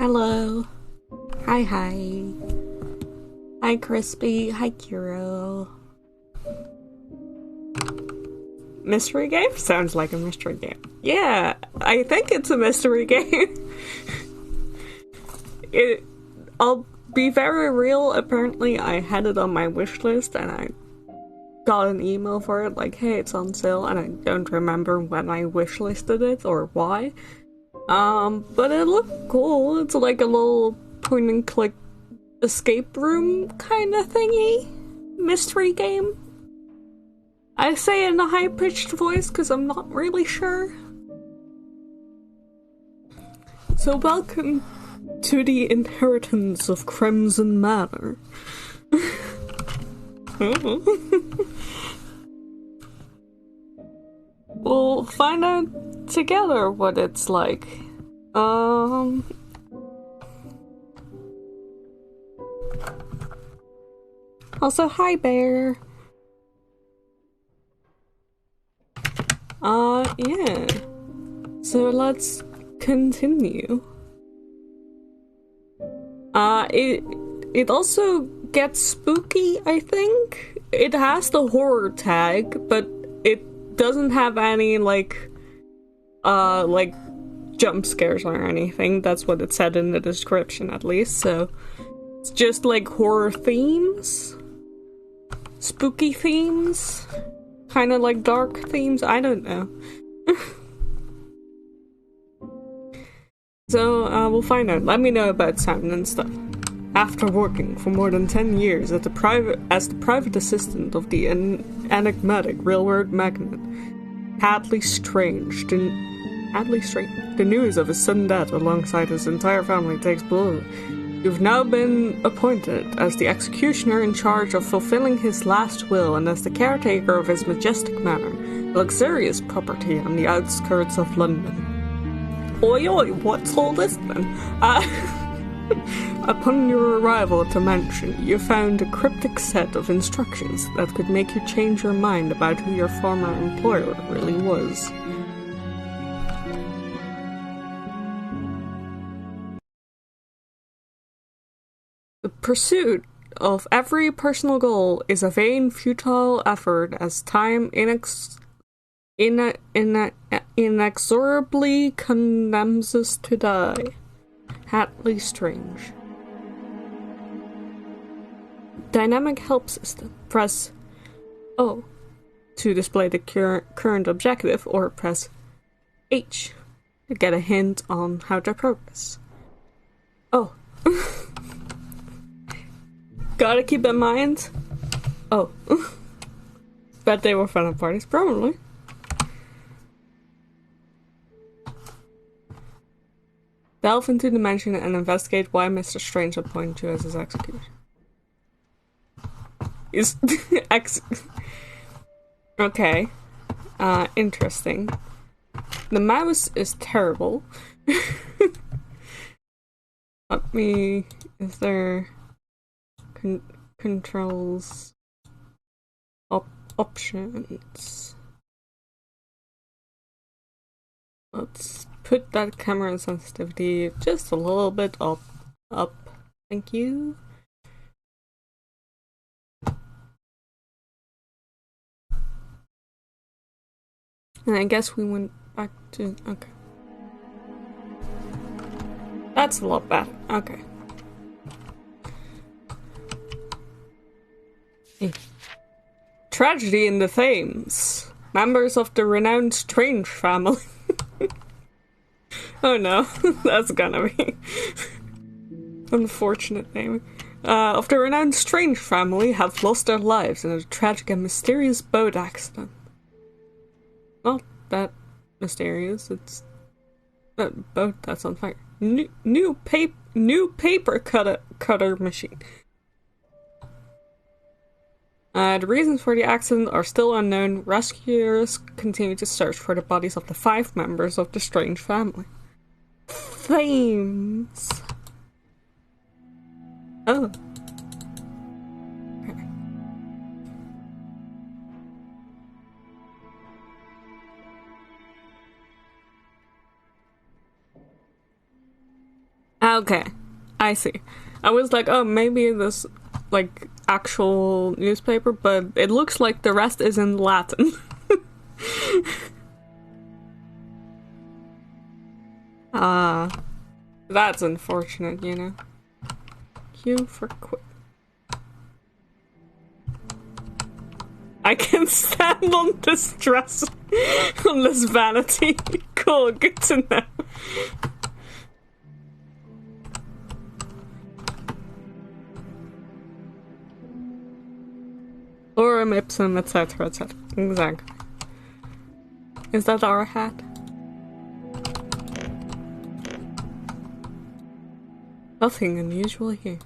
Hello. Hi, hi. Hi, Crispy. Hi, Kiro. Mystery game? Sounds like a mystery game. Yeah, I think it's a mystery game. I'll be very real, apparently I had it on my wish list and I got an email for it like, hey, it's on sale, and I don't remember when I wish listed it or why. But it looked cool. It's like a little point and click escape room kind of thingy. Mystery game. I say it in a high-pitched voice because I'm not really sure. So welcome to the inheritance of Crimson Manor. We'll find out together what it's like. Also, hi, Bear. Yeah. So let's continue. It also gets spooky, I think. It has the horror tag, but it doesn't have any, like jump scares or anything. That's what it said in the description, at least, so it's just like horror themes, spooky themes, kind of like dark themes, I don't know. So we'll find out. Let me know about sound and stuff. After working for more than 10 years as the private assistant of the enigmatic railroad magnate Hadley Strange, the news of his sudden death alongside his entire family takes blow. You've now been appointed as the executioner in charge of fulfilling his last will and as the caretaker of his majestic manor, a luxurious property on the outskirts of London. Oi oi, what's all this then? Upon your arrival at the mansion, you found a cryptic set of instructions that could make you change your mind about who your former employer really was. The pursuit of every personal goal is a vain, futile effort as time inexorably condemns us to die. Hadley Strange. Dynamic help system. Press O to display the current objective, or press H to get a hint on how to progress. Oh. Gotta keep in mind. Oh. Bet they were fun at parties, probably. Delve into the mansion and investigate why Mr. Strange appointed you as his executioner. Okay. Interesting. The mouse is terrible. Let me... Is there... controls... options... Let's put that camera sensitivity just a little bit up. Thank you. And I guess we went back to... Okay. That's a lot better. Okay. Tragedy in the Thames. Members of the renowned Strange family. Oh no, that's gonna be unfortunate name. Of the renowned Strange family have lost their lives in a tragic and mysterious boat accident. Not that mysterious. It's a boat that's on fire. New paper cutter machine. The reasons for the accident are still unknown. Rescuers continue to search for the bodies of the 5 members of the strange family. Flames. Oh. Okay. Okay, I see. I was like, oh, maybe this, like, actual newspaper, but it looks like the rest is in Latin. That's unfortunate, you know. Q for quit. I can stand on this dress, on this vanity. Cool, good to know. Lorem ipsum, etc., etc. Exactly. Is that our hat? Nothing unusual here.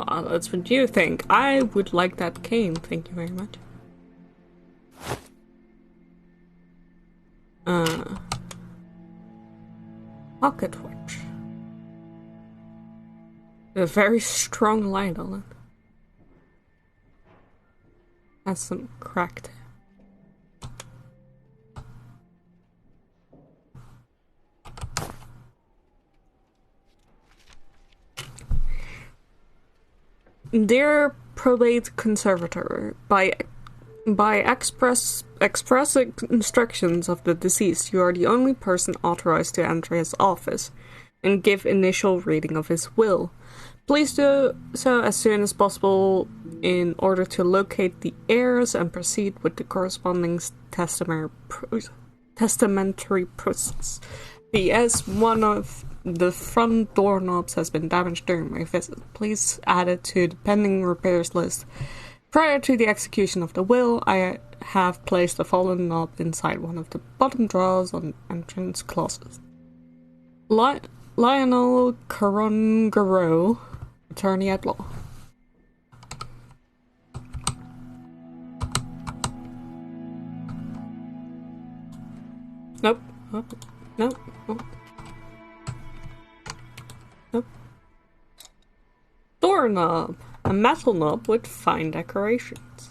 That's what you think. I would like that cane, thank you very much. Pocket watch. A very strong light on it. Has some cracked. Dear probate conservator, by express instructions of the deceased, you are the only person authorized to enter his office and give initial reading of his will. Please do so as soon as possible in order to locate the heirs and proceed with the corresponding testamentary process. P.S. One of the front doorknobs has been damaged during my visit. Please add it to the pending repairs list. Prior to the execution of the will, I have placed a fallen knob inside one of the bottom drawers on entrance closet. Lionel Corongaro, attorney at law. Nope. Nope. Nope. Nope. Nope. Doorknob. A metal knob with fine decorations.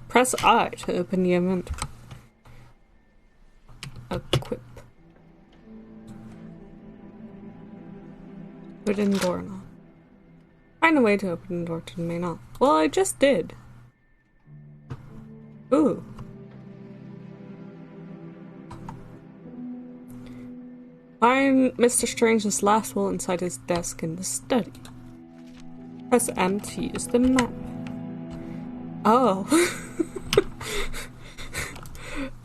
Press I to open the inventory. Equip. Wooden doorknob. Find a way to open the door to the main hall. Well, I just did. Ooh. Find Mr. Strange's last will inside his desk in the study. Press M to use the map. Oh.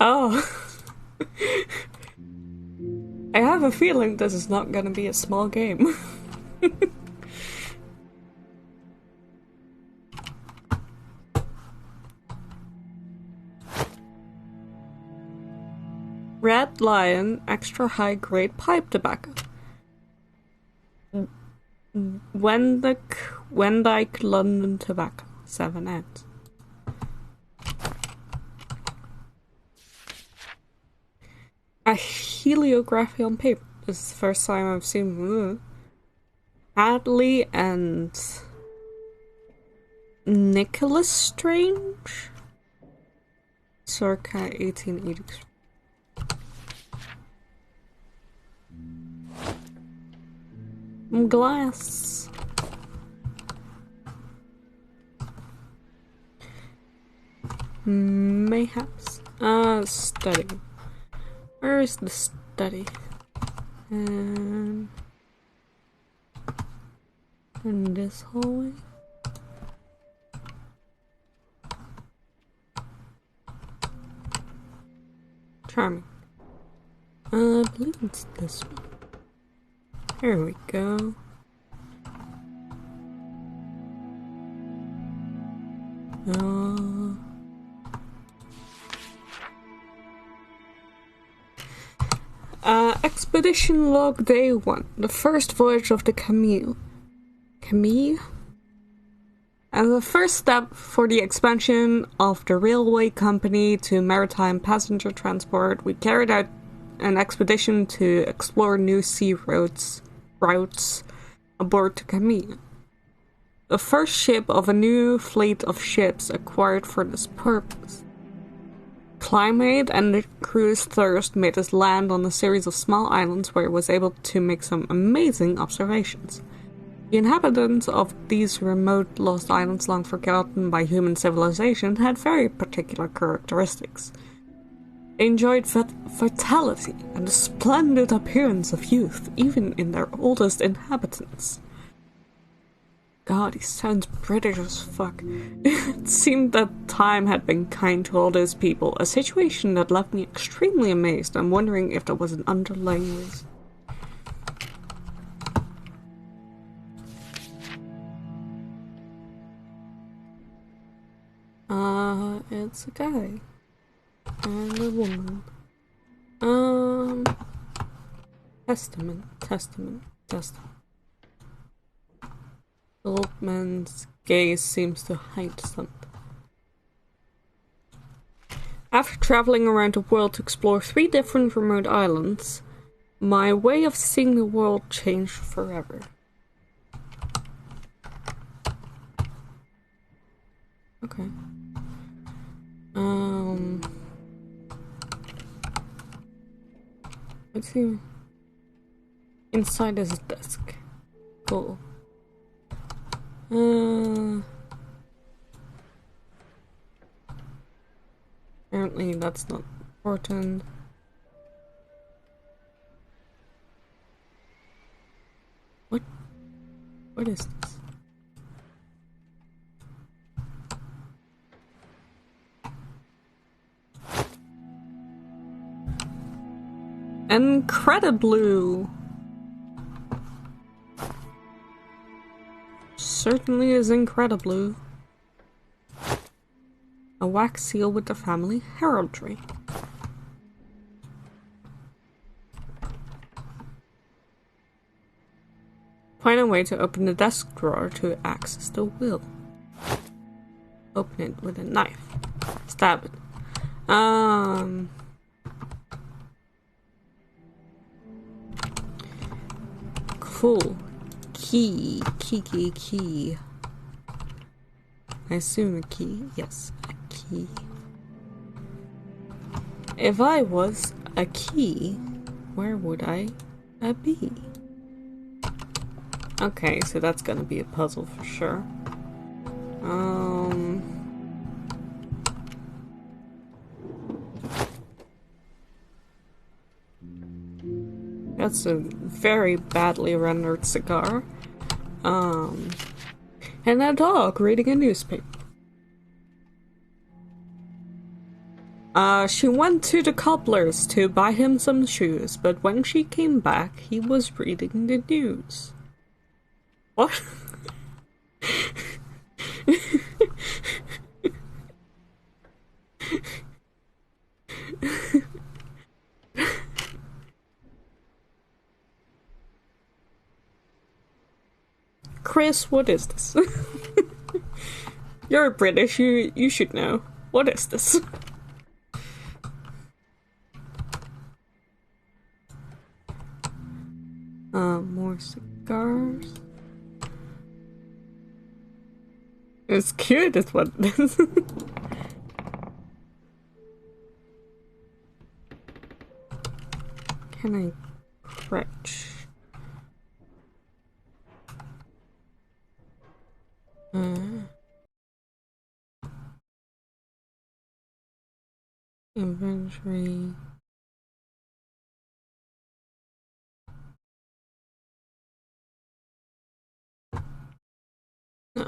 Oh. I have a feeling this is not gonna be a small game. Red Lion extra high grade pipe tobacco. Wendyke London tobacco. 7 ounce. A heliography on paper. This is the first time I've seen Hadley and Nicholas Strange, circa 1883. Glass. Mayhaps. Study. Where is the study? In this hallway. Charming. I believe it's this one. Here we go. Expedition log day 1. The first voyage of the Camille. Camille? And the first step for the expansion of the railway company to maritime passenger transport, we carried out an expedition to explore new sea routes aboard the Camille. The first ship of a new fleet of ships acquired for this purpose. Climate and the crew's thirst made us land on a series of small islands where I was able to make some amazing observations. The inhabitants of these remote lost islands, long forgotten by human civilization, had very particular characteristics. They enjoyed vitality and the splendid appearance of youth, even in their oldest inhabitants. God, he sounds British as fuck. It seemed that time had been kind to all those people, a situation that left me extremely amazed and wondering if there was an underlying reason. It's a guy and a woman. Testament. The old man's gaze seems to hide something. After traveling around the world to explore 3 different remote islands, my way of seeing the world changed forever. Okay. Let's see. Inside his desk. Cool. Apparently that's not important. What is this? Incrediblue! Certainly is Incrediblue. A wax seal with the family heraldry. Find a way to open the desk drawer to access the will. Open it with a knife. Stab it. Cool. Key. I assume a key. Yes, a key. If I was a key, where would I be? Okay, so that's gonna be a puzzle for sure. That's a very badly rendered cigar. And a dog reading a newspaper. She went to the cobbler's to buy him some shoes, but when she came back, he was reading the news. What? Chris, what is this? You're British, you should know. What is this? More cigars. It's cute, is what it is. Can I crouch? Inventory. No.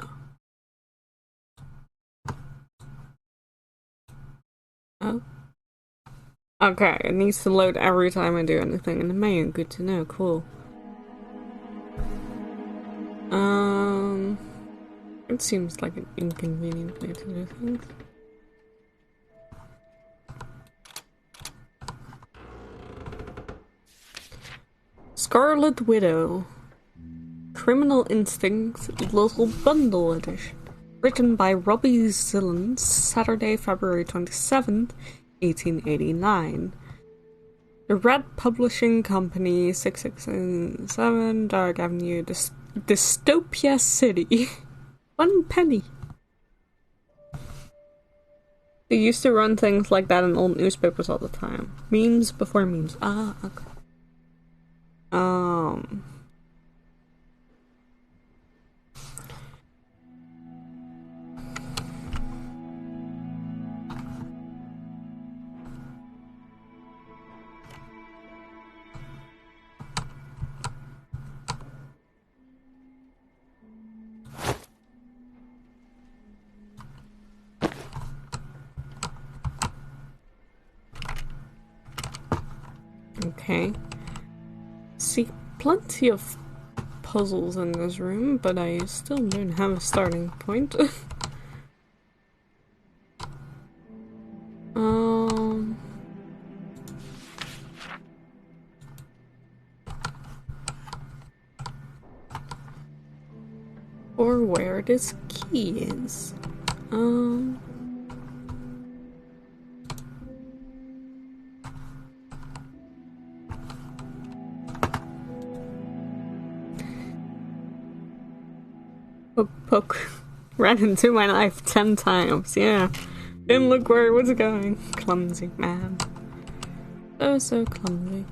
Oh. Okay, it needs to load every time I do anything in the main. Good to know. Cool. It seems like an inconvenient way to do things. Scarlet Widow. Criminal Instincts Little Bundle Edition. Written by Robbie Zillens, Saturday, February 27th, 1889. The Red Publishing Company, 667 Dark Avenue, Dystopia City. 1 penny. They used to run things like that in old newspapers all the time. Memes before memes. Ah, okay. Okay. See, plenty of puzzles in this room, but I still don't have a starting point. Or where this key is. Poke, poke. Ran into my knife 10 times, yeah. Didn't look where it was going. Clumsy man. So clumsy.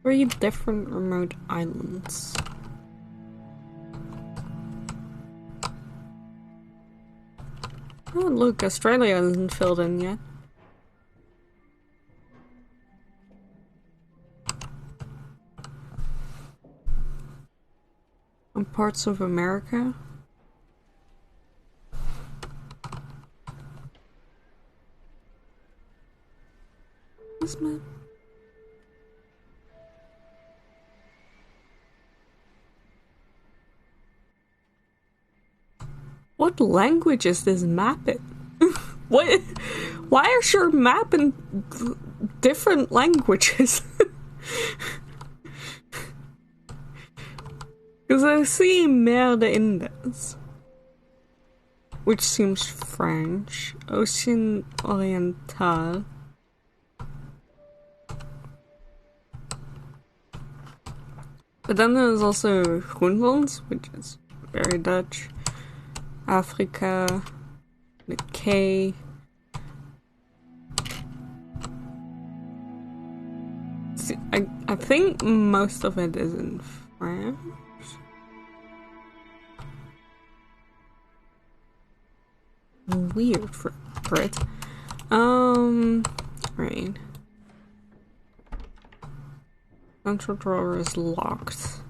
3 different remote islands. Oh look, Australia isn't filled in yet. And parts of America. This man. What language is this map in? What? Why is your map in different languages? Because I see Mer de Indes, which seems French. Ocean Oriental. But then there's also Groenland, which is very Dutch. Africa, the K. See, I think most of it is in France. Weird for it. Right. Central drawer is locked.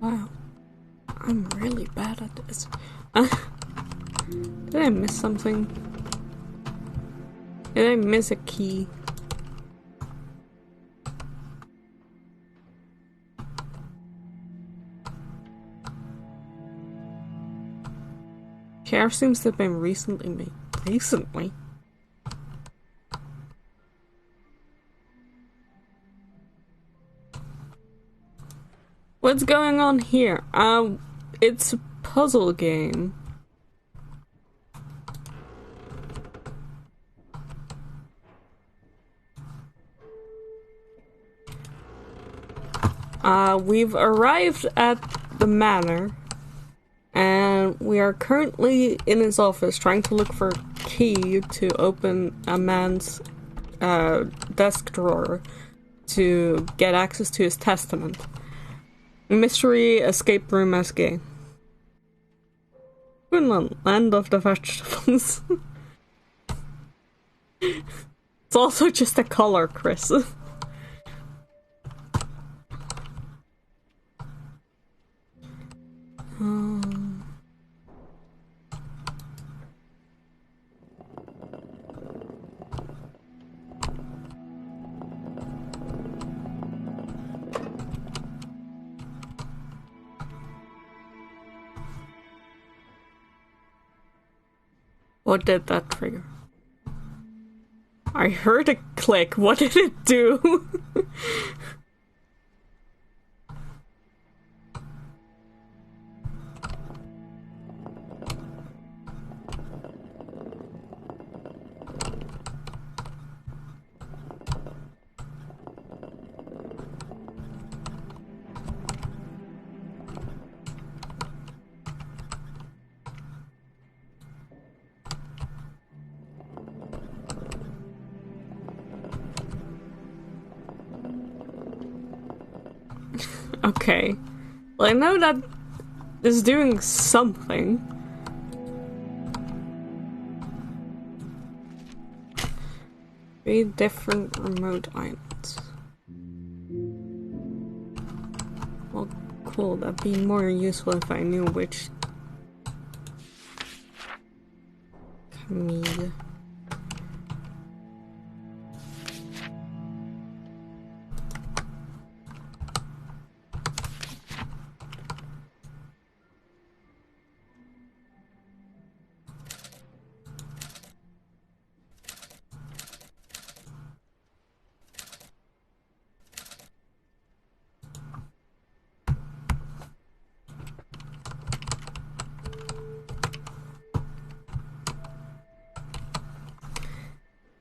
Wow, I'm really bad at this. Did I miss something? Did I miss a key? Care seems to have been recently made. Recently? What's going on here? It's a puzzle game. We've arrived at the Manor, and we are currently in his office trying to look for a key to open a man's desk drawer to get access to his testament. Mystery escape room SG. Finland, land of the vegetables. It's also just a color, Chris. What did that trigger? I heard a click. What did it do? Okay. Well, I know that is doing something. 3 different remote islands. Well, cool. That'd be more useful if I knew which. Camille.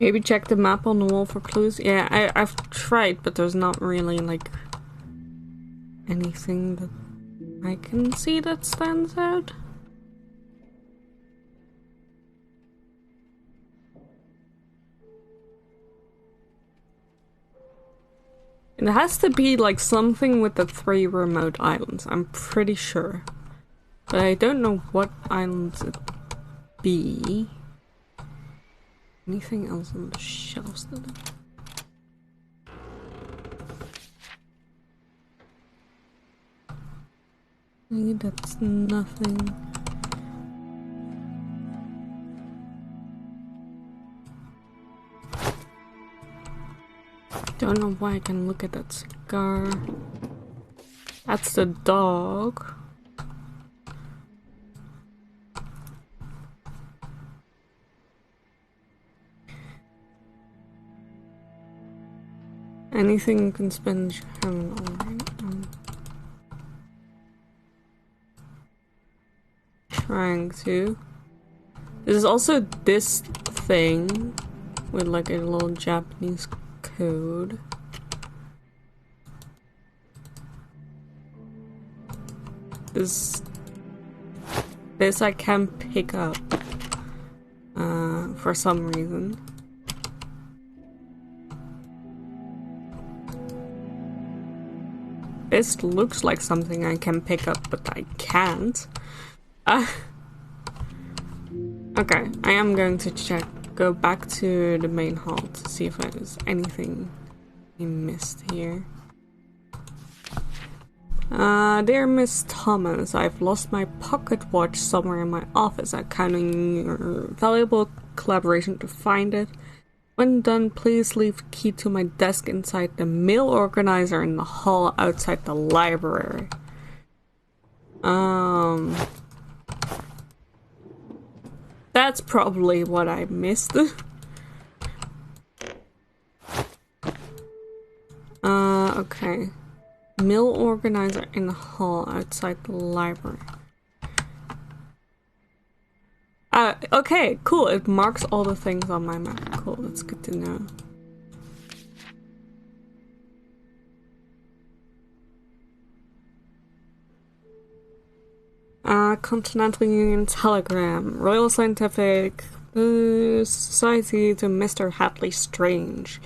Maybe check the map on the wall for clues. Yeah, I've tried, but there's not really, like, anything that I can see that stands out. It has to be, like, something with the 3 remote islands, I'm pretty sure. But I don't know what islands it'd be. Anything else on the shelves that maybe that's nothing. Don't know why I can look at that cigar. That's the dog. Anything you can spend trying to. There's also this thing with like a little Japanese code. This I can pick up for some reason. This looks like something I can pick up, but I can't. Okay, I am going to go back to the main hall to see if there's anything I missed here. Dear Miss Thomas, I've lost my pocket watch somewhere in my office. I'm counting on your valuable collaboration to find it. When done, please leave a key to my desk inside the mail organizer in the hall outside the library. That's probably what I missed. Okay. Mail organizer in the hall outside the library. Okay, cool. It marks all the things on my map. Cool, that's good to know. Continental Union Telegram, Royal Scientific Society to Mr. Hadley Strange.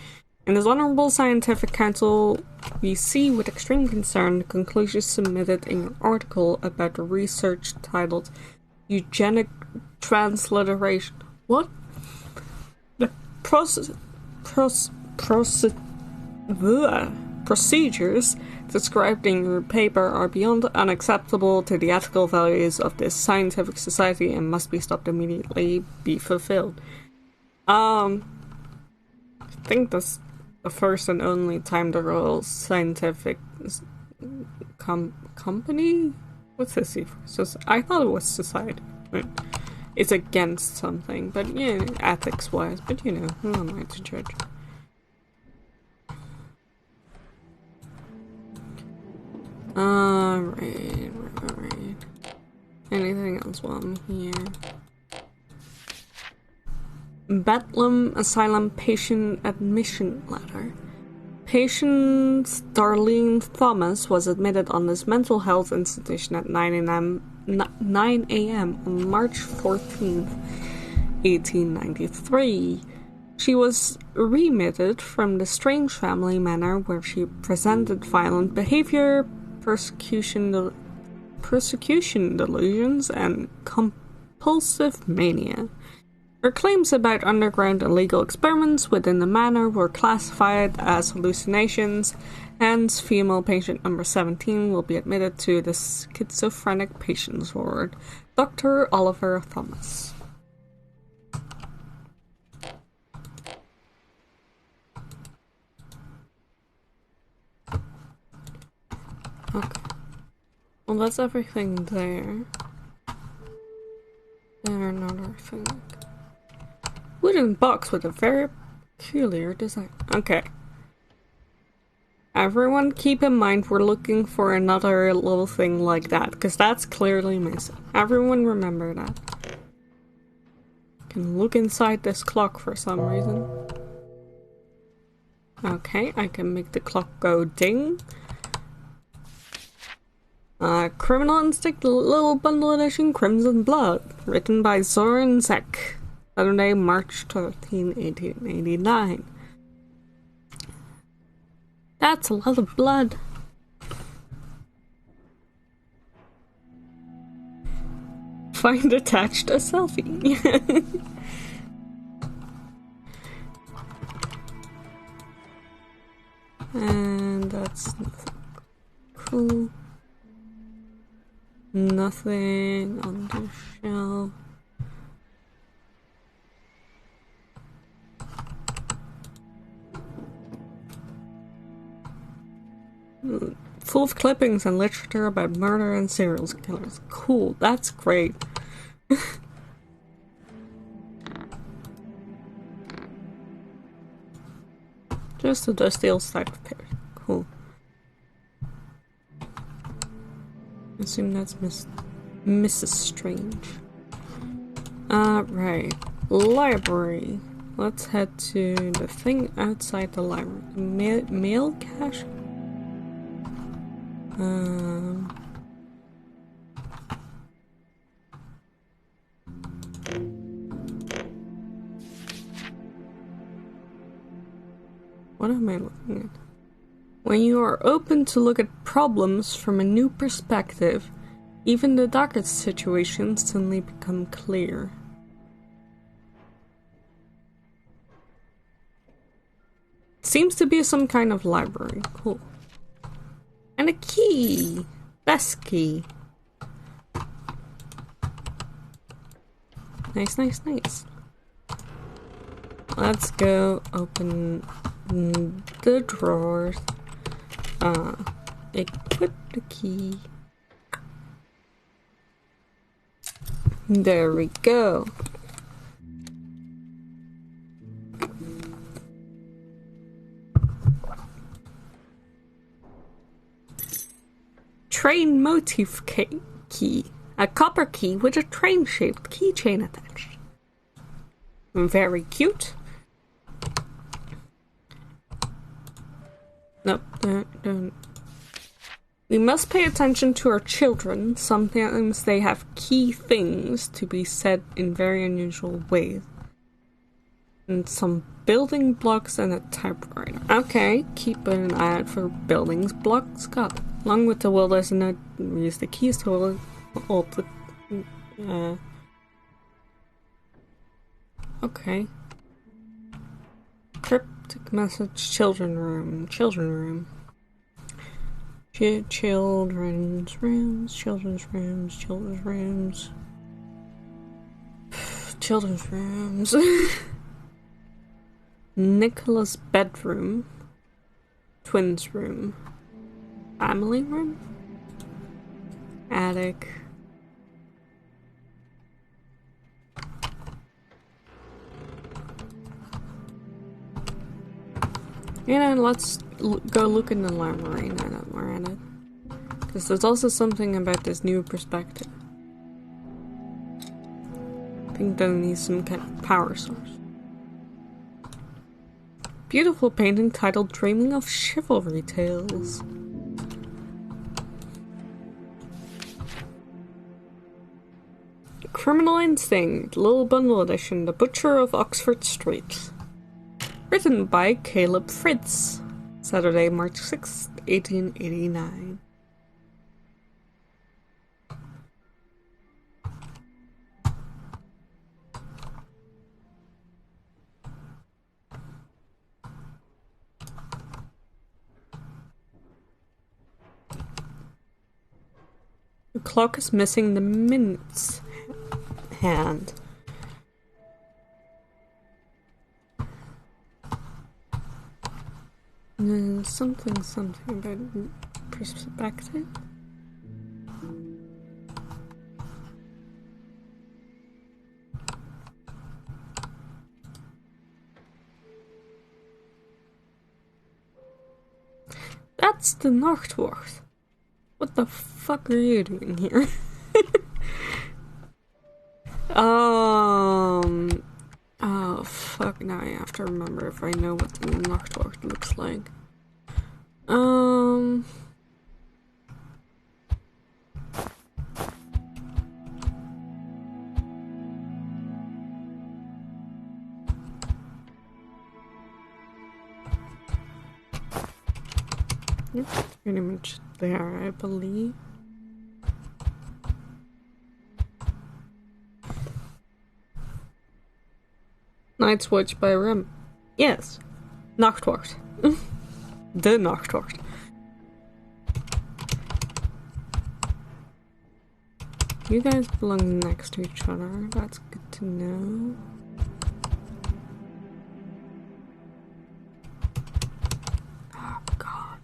In his Honourable Scientific Council, we see with extreme concern the conclusions submitted in your article about the research titled Eugenic Transliteration. What? The procedures described in your paper are beyond unacceptable to the ethical values of this scientific society and must be stopped immediately, be fulfilled. I think that's the first and only time the Royal Scientific Company? What's this? I thought it was society. Right. It's against something, but yeah, ethics-wise, but who am I to judge? Alright. Anything else while I'm here? Bedlam Asylum Patient Admission Letter. Patient Darlene Thomas was admitted on this mental health institution at 9 a.m. on March 14th, 1893. She was remitted from the Strange family Manor, where she presented violent behavior, persecution delusions, and compulsive mania. Her claims about underground illegal experiments within the manor were classified as hallucinations, hence female patient number 17 will be admitted to the schizophrenic patients ward. Dr. Oliver Thomas. Okay. Well, that's everything there. There, another thing. Wooden box with a very peculiar design. Okay. Everyone keep in mind we're looking for another little thing like that, because that's clearly missing. Everyone remember that. Can look inside this clock for some reason. Okay, I can make the clock go ding. Criminal Instinct Little Bundle Edition Crimson Blood, written by Zoran Zek. Saturday, March 13, 1889. That's a lot of blood. Find attached a selfie. And that's nothing cool. Nothing on the shelf. Full of clippings and literature about murder and serial killers. Cool, that's great. Just a dusty old stack of papers. Cool. I assume that's Mrs. Strange. Right. Library. Let's head to the thing outside the library. Mail cache? What am I looking at? When you are open to look at problems from a new perspective, even the darkest situations suddenly become clear. Seems to be some kind of library. Cool. And a key! Best key. Nice, nice, nice. Let's go open the drawers. Equip the key. There we go. Train motif key. A copper key with a train-shaped keychain attached. Very cute. Nope, don't. We must pay attention to our children. Sometimes they have key things to be said in very unusual ways. And some building blocks and a typewriter. Okay, keep an eye out for buildings blocks. Got it. Along with the will listener, use the keys to hold the... okay. Cryptic message, children's room. Children's rooms. Nicholas' bedroom. Twins' room. Family room? Attic. And let's go look in the library now that we're at it. Because there's also something about this new perspective. I think that needs some kind of power source. Beautiful painting titled Dreaming of Chivalry Tales. Criminal Instinct, Little Bundle Edition, The Butcher of Oxford Street. Written by Caleb Fritz. Saturday, March 6th, 1889. The clock is missing the minutes hand. Something about perspective. That's the Nachtwacht. What the fuck are you doing here? Oh fuck, now I have to remember if I know what the Nachtwacht looks like. Yep, pretty much there, I believe. Night's Watch by Rem. Yes. Nachtwacht. The Nachtwacht. You guys belong next to each other. That's good to know. Oh, God.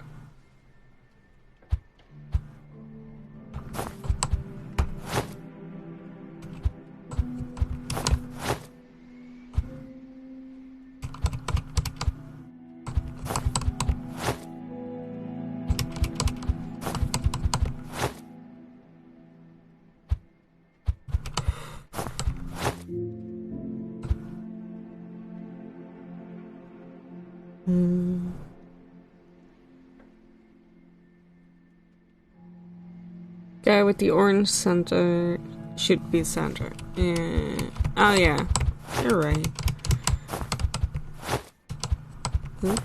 Guy with the orange center should be center. Yeah. Oh yeah, you're right. Hmm?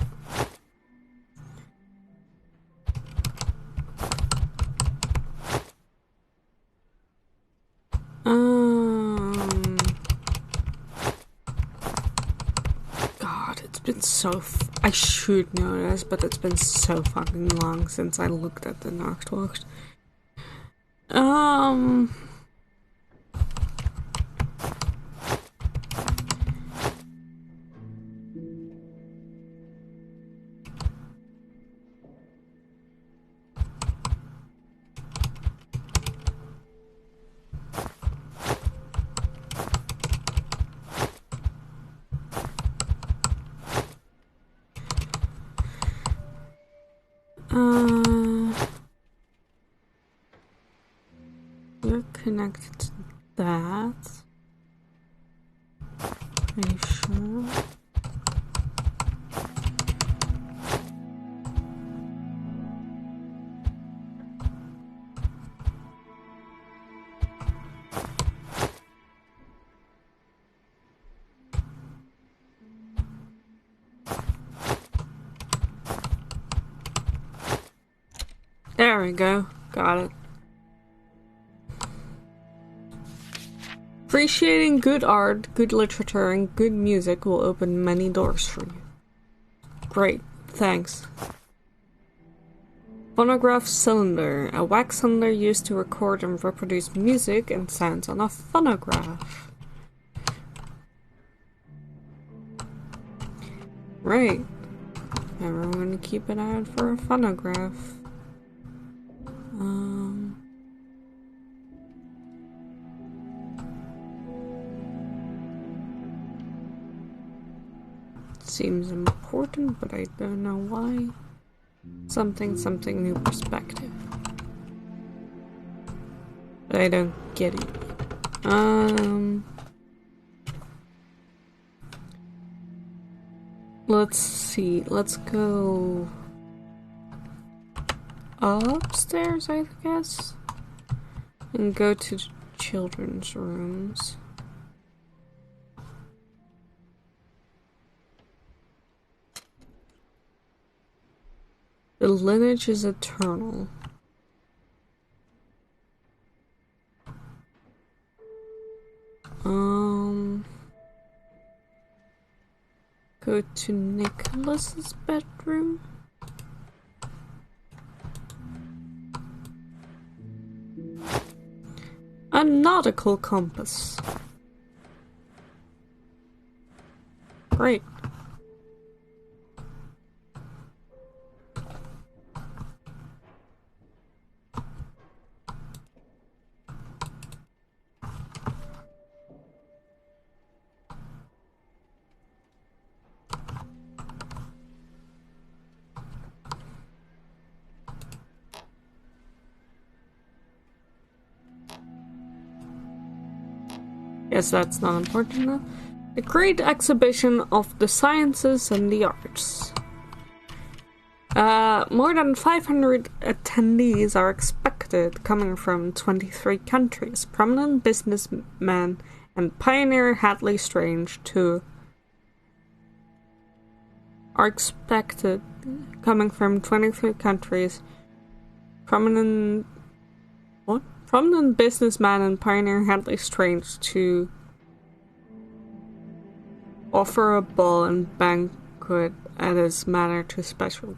God, it's been so. I should know this, but it's been so fucking long since I looked at the Nachtwacht. You're connected to that. Pretty sure. we go. Got it. Appreciating good art, good literature, and good music will open many doors for you. Great, thanks. Phonograph cylinder. A wax cylinder used to record and reproduce music and sounds on a phonograph. Right. And we're going to keep an eye out for a phonograph. Seems important, but I don't know why. Something, new perspective. But I don't get it. Let's see. Let's go upstairs, I guess, and go to children's rooms. The lineage is eternal. Go to Nicholas's bedroom. A nautical compass. Great. Yes, that's not important enough. A great exhibition of the sciences and the arts. More than 500 attendees are expected, coming from 23 countries. Prominent businessmen and pioneer Hadley Strange, too, are expected, coming from 23 countries. Prominent businessman and pioneer Hadley Strange to offer a ball and banquet at his manor to special.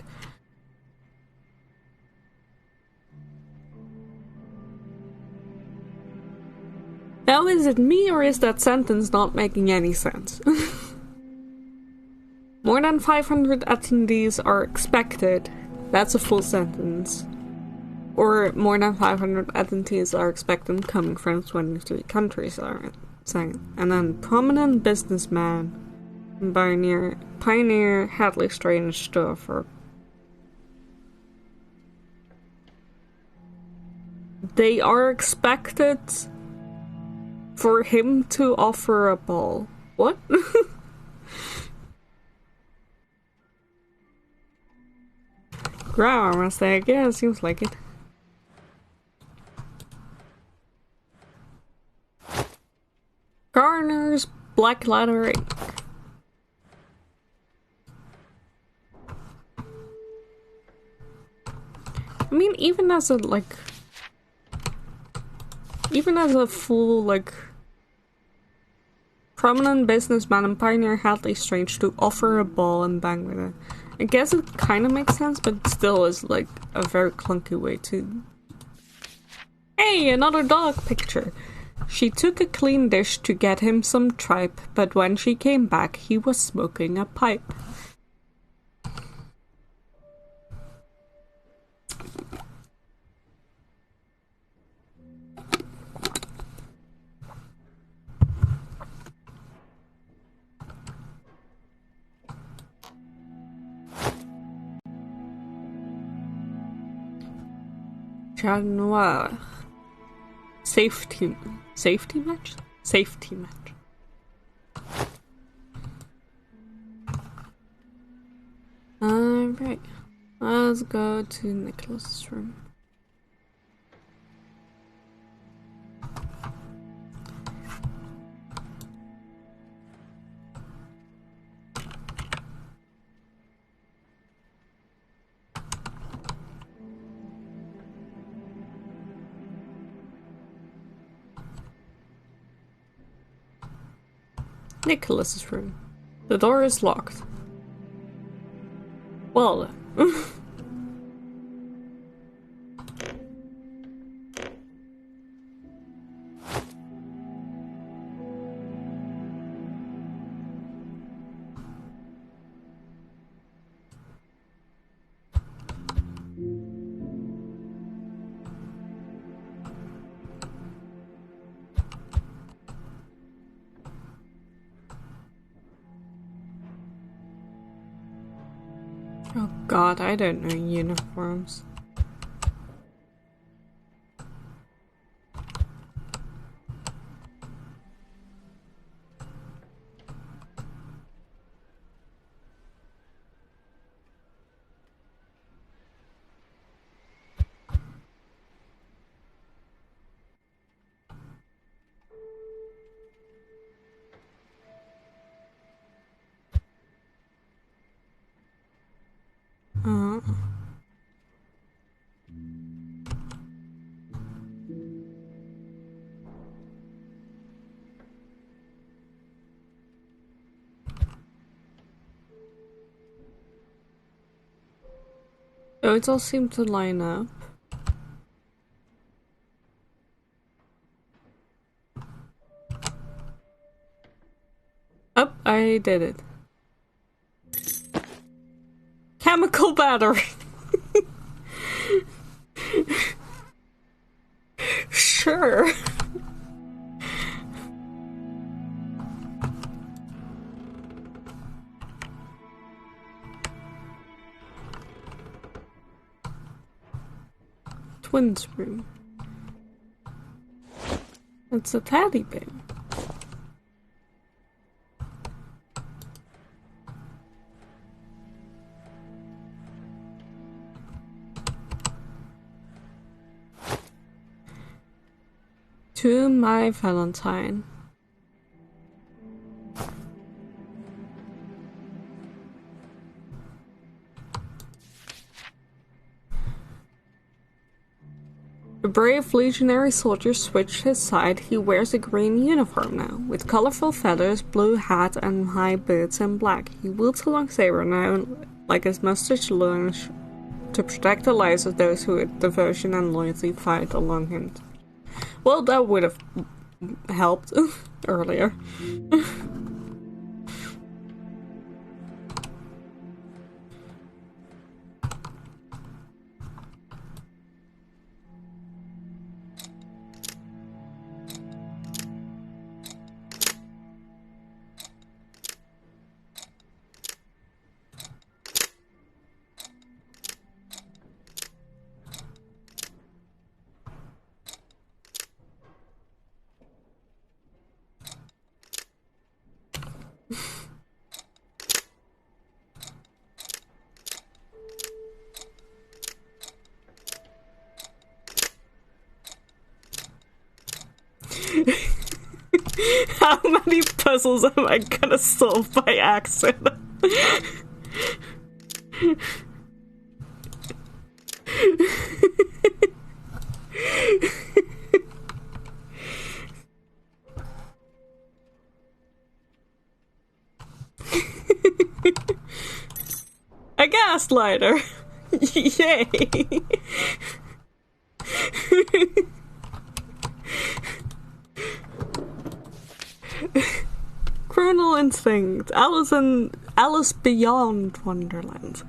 Now, is it me or is that sentence not making any sense? More than 500 attendees are expected. That's a full sentence. Or more than 500 attendees are expected, coming from 23 countries, are saying. And then prominent businessman and pioneer Hadley Strange stuff. They are expected for him to offer a ball. What? Grammar mistake. Yeah, it seems like it. Garner's black letter ink. I mean, even as a full, prominent businessman and pioneer Hadley Strange to offer a ball and bang with it. I guess it kind of makes sense, but it still is, a very clunky way to... Hey, another dog picture! She took a clean dish to get him some tripe, but when she came back, he was smoking a pipe. Chat Noir. Safety match? Safety match. Alright. Let's go to Nicholas's room. Nicholas's room. The door is locked. Well then. Oh god, I don't know uniforms. Oh, it all seemed to line up. Oh, I did it. Chemical battery. Sure. Twins' room. It's a teddy bear. To my Valentine. A brave legionary soldier switched his side. He wears a green uniform now, with colorful feathers, blue hat, and high boots in black. He wields a long saber now, like his mustache lunge, to protect the lives of those who with devotion and loyalty fight along him. Well, that would have helped earlier. How many puzzles am I gonna solve by accident? A gas lighter! Yay! Criminal Instinct, Alice Beyond Wonderland.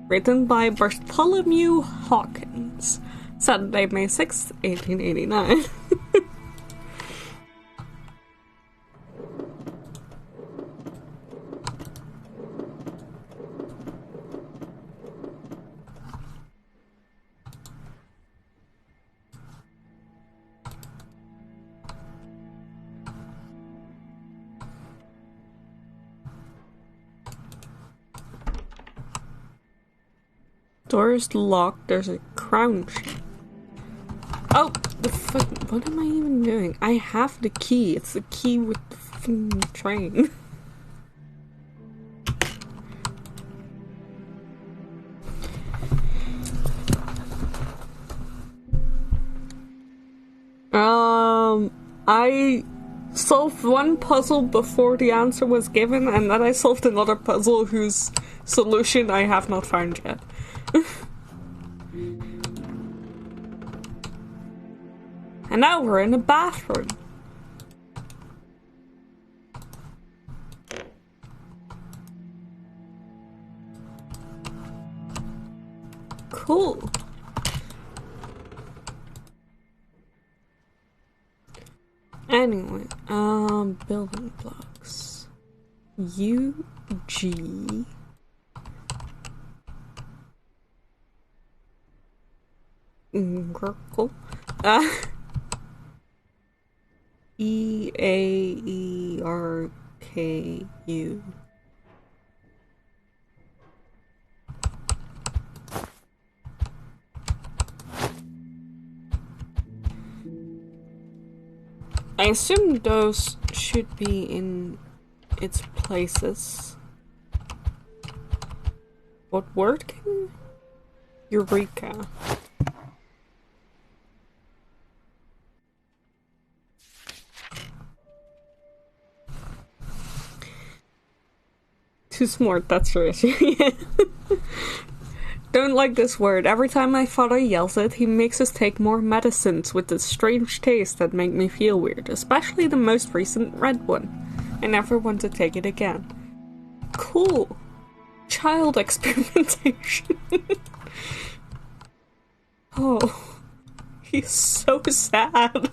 Written by Bartholomew Hawkins. Saturday, May 6th, 1889. Door is locked. There's a crown sheet. Oh, the fuck! What am I even doing? I have the key. It's the key with the fucking train. I solved one puzzle before the answer was given, and then I solved another puzzle whose solution I have not found yet. And now we're in a bathroom. Cool. Anyway, building blocks. UG. Cool. EAERKU. I assume those should be in its places. What word can? Eureka. Too smart, that's your issue. Yeah. Don't like this word. Every time my father yells it, he makes us take more medicines with this strange taste that make me feel weird, especially the most recent red one. I never want to take it again. Cool. Child experimentation. Oh, he's so sad.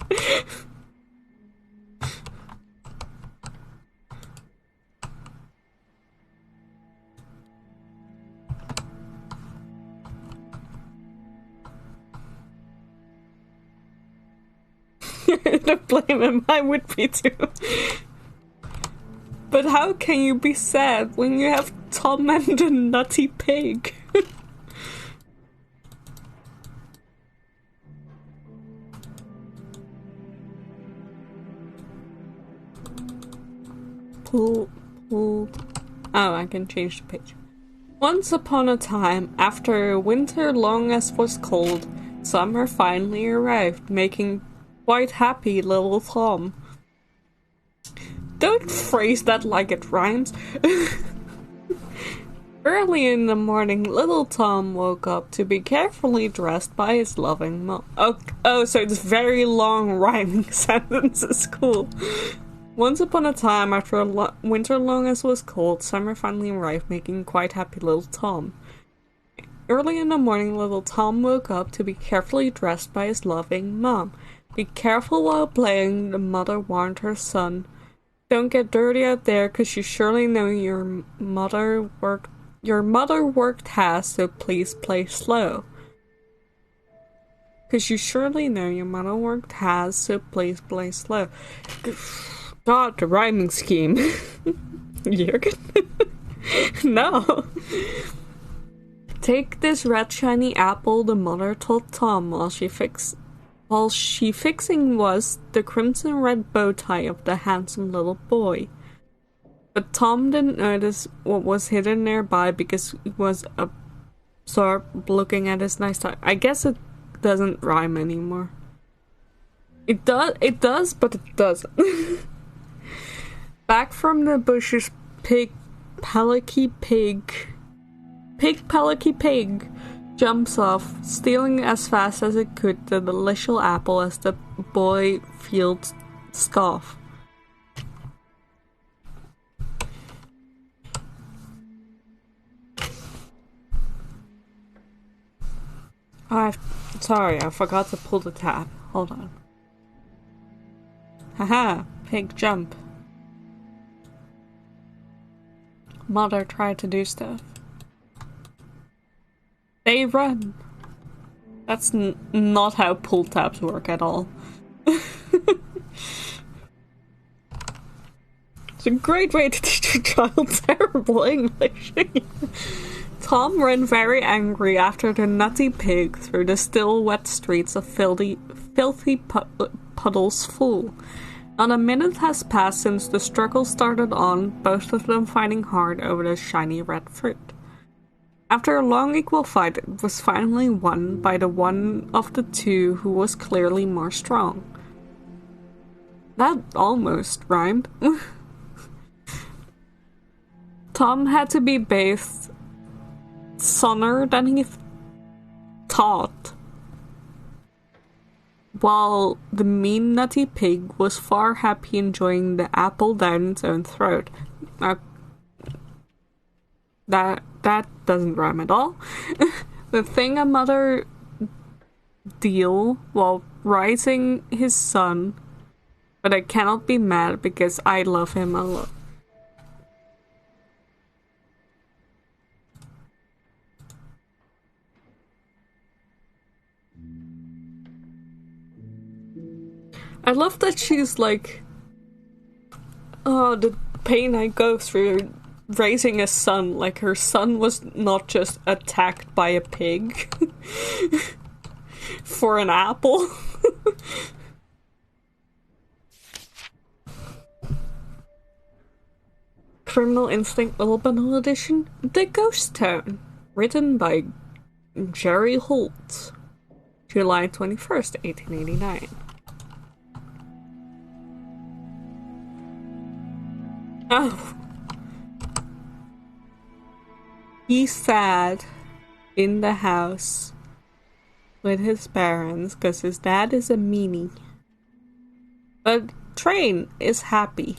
Don't blame him, I would be too. But how can you be sad when you have Tom and the nutty pig? Pull. Oh, I can change the page. Once upon a time, after a winter long as was cold, summer finally arrived, making quite happy little Tom. Don't phrase that like it rhymes. Early in the morning, little Tom woke up to be carefully dressed by his loving mom. Oh, so it's very long rhyming sentences. Cool. Once upon a time, after a winter long as was cold, summer finally arrived, making quite happy little Tom. Early in the morning, little Tom woke up to be carefully dressed by his loving mom. Be careful while playing, the mother warned her son. Don't get dirty out there, 'cause you surely know your mother worked hard, so please play slow. 'Cause you surely know your mother worked hard, so please play slow. God, the rhyming scheme. Jürgen? No. Take this red shiny apple, the mother told Tom while she fixing was the crimson red bow tie of the handsome little boy. But Tom didn't notice what was hidden nearby because he was absorbed looking at his nice tie. I guess it doesn't rhyme anymore. It does, but it doesn't. Back from the bushes, Pig Pelicky Pig jumps off, stealing as fast as it could the delicious apple as the boy feels scoff. Sorry, I forgot to pull the tab. Hold on. Haha, pig jump. Mother tried to do stuff. They run. That's not how pull tabs work at all. It's a great way to teach a child terrible English. Tom ran very angry after the nutty pig through the still wet streets of filthy puddles full. Not a minute has passed since the struggle started on, both of them fighting hard over the shiny red fruit. After a long equal fight, it was finally won by the one of the two who was clearly more strong. That almost rhymed. Tom had to be bathed sooner than he thought, while the mean nutty pig was far happy enjoying the apple down its own throat. That doesn't rhyme at all. The thing a mother deal while raising his son, but I cannot be mad because I love him a lot. I love that she's like, oh, the pain I go through raising a son. Like, her son was not just attacked by a pig for an apple. Criminal Instinct Little Bundle Edition, The Ghost Town, written by Jerry Holt, July 21st, 1889. Oh. He's sad in the house with his parents because his dad is a meanie. But Train is happy.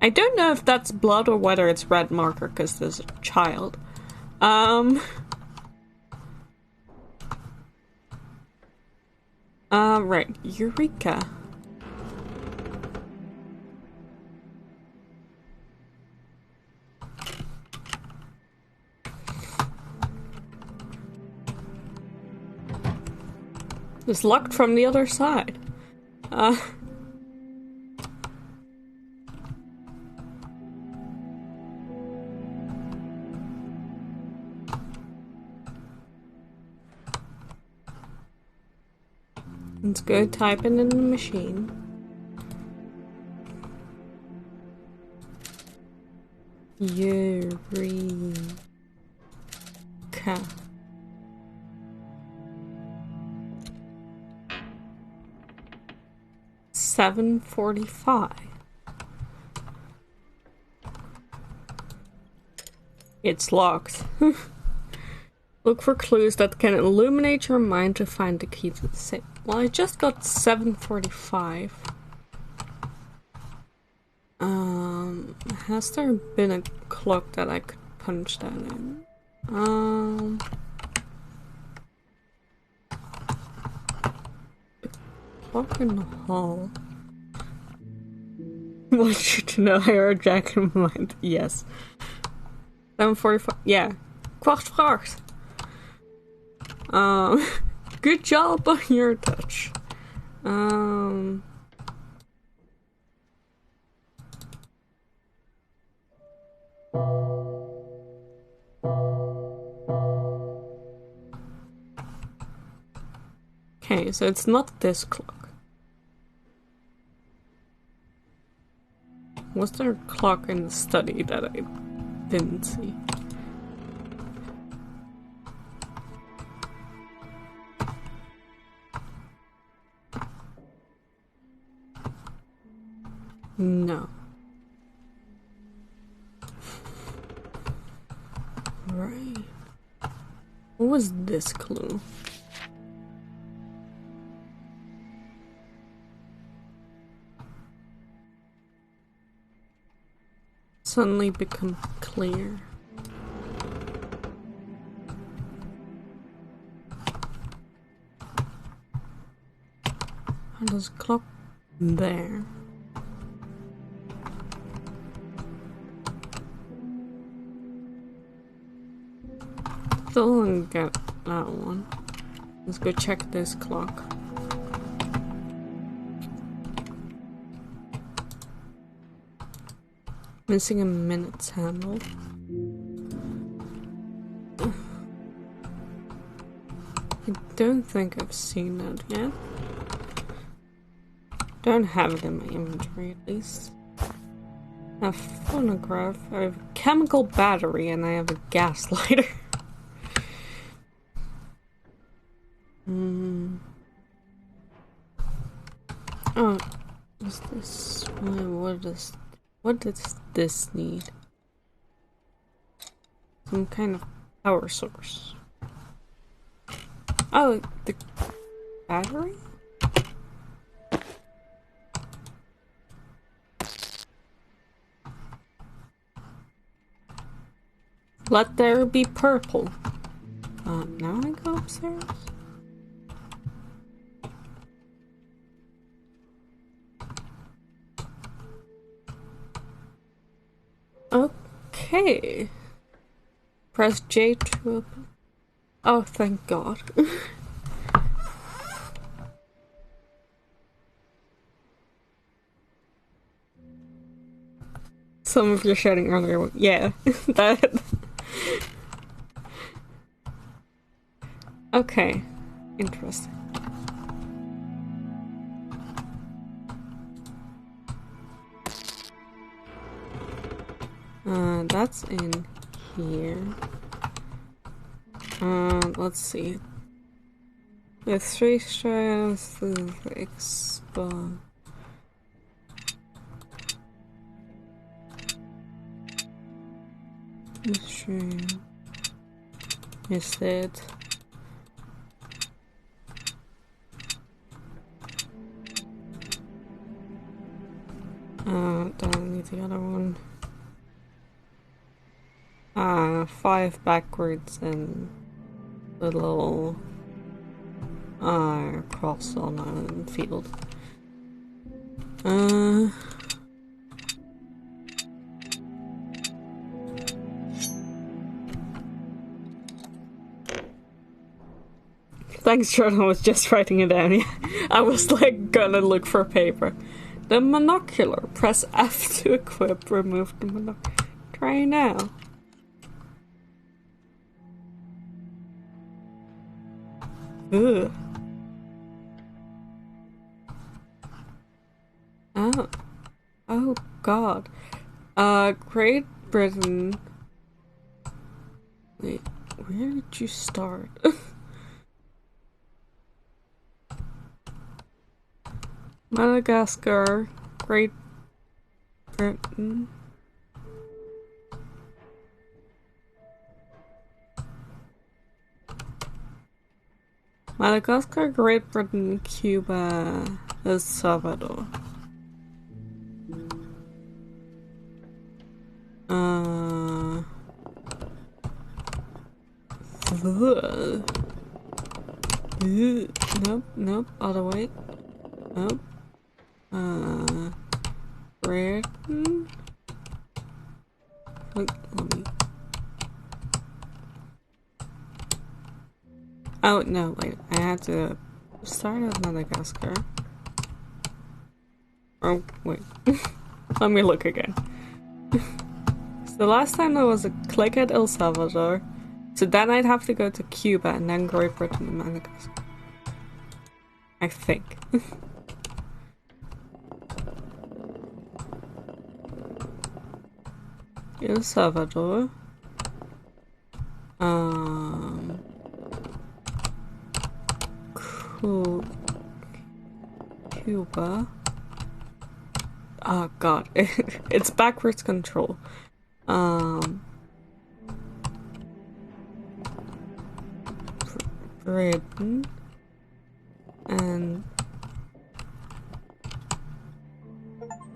I don't know if that's blood or whether it's red marker because there's a child. Right. Eureka. It's locked from the other side. Let's go type it in the machine. Eureka. $7.45. It's locked. Look for clues that can illuminate your mind to find the key to the safe. Well, I just got 7:45. Has there been a clock that I could punch that in? The clock in the hall. I want you to know I heard Jack in mind. Yes. 7:45. Yeah. 7:15. Good job on your touch. Okay, so it's not this clock. Was there a clock in the study that I didn't see? No. Right. What was this clue? Suddenly become clear. How does clock there? Still didn't get that one. Let's go check this clock. Missing a minutes handle. I don't think I've seen that yet. Don't have it in my inventory at least. I have a phonograph, I have a chemical battery, and I have a gas lighter. Oh, is this... What does this need? Some kind of power source. Oh, the battery? Let there be purple. Now I go upstairs? Okay. Press J to open. Oh, thank God. Some of your shouting earlier. Yeah, that. Okay, interesting. That's in here. Let's see. With 3 strands, expand. Is it? Don't need the other one. 5 backwards and the little cross on the field. Thanks, Jordan. I was just writing it down. Yeah, I was like gonna look for paper. The monocular. Press F to equip. Remove the monocular. Try now. Ugh. Oh. Oh God. Great Britain. Wait, where did you start? Madagascar, Great Britain. Madagascar, Great Britain, Cuba, El Salvador. Nope, other way. Nope. Britain? Wait, let me... Oh, no, wait, I had to start at Madagascar. Oh, wait. Let me look again. So the last time there was a click at El Salvador, so then I'd have to go to Cuba and then Great Britain and Madagascar. I think. El Salvador. Cuba. Oh God, it's backwards control. Britain and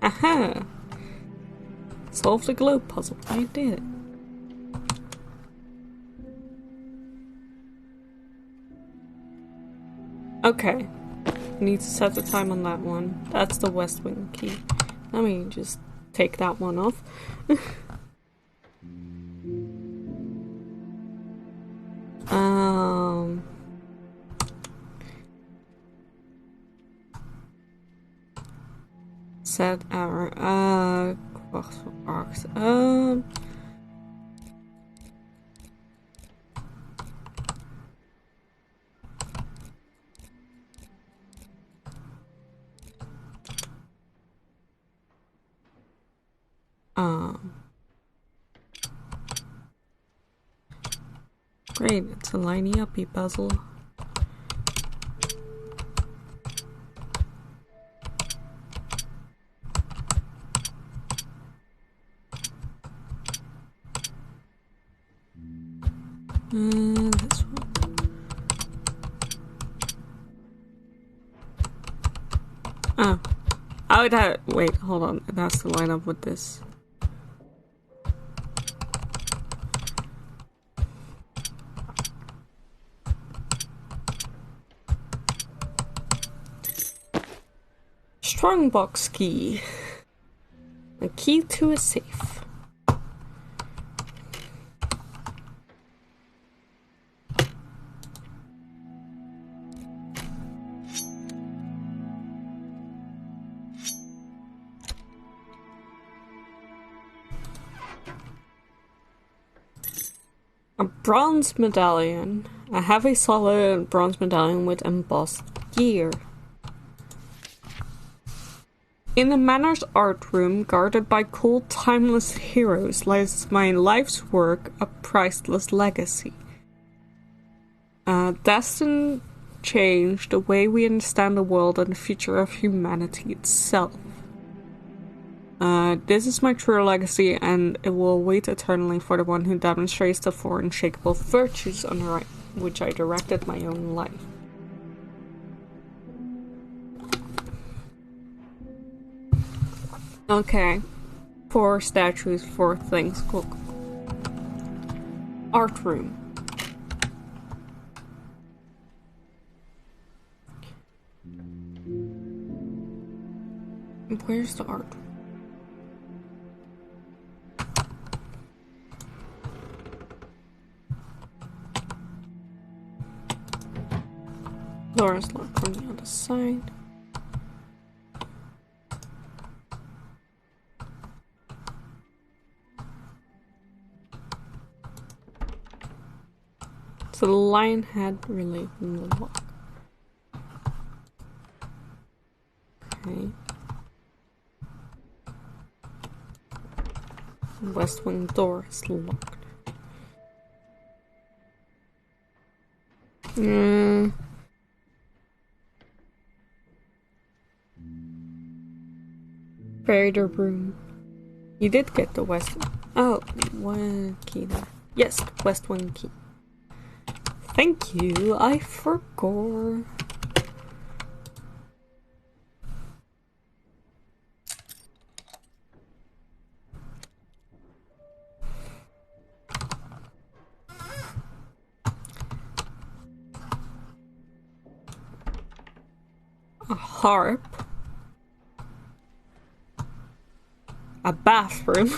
aha! Solve the globe puzzle. I did it. Okay. Need to set the time on that one. That's the West Wing key. Let me just take that one off. Set our arcs. Great, it's a liney-uppy puzzle. This one. Oh. Oh, it had. Wait, hold on. It has to line up with this. Strongbox key. A key to a safe. A bronze medallion. A heavy solid bronze medallion with embossed gear. In the Manor's art room, guarded by cold, timeless heroes, lies my life's work, a priceless legacy. Destined change the way we understand the world and the future of humanity itself. This is my true legacy, and it will wait eternally for the one who demonstrates the four unshakable virtues on which I directed my own life. Okay. 4 statues, 4 things. Cool. Art room. Where's the art room? Door's locked on the other side. So the lion head relay from the lock. Okay. West wing door is locked. Buried a room. You did get the west. Oh, one key there. Yes, west wing key. Thank you. I forgot. A harp. A bathroom.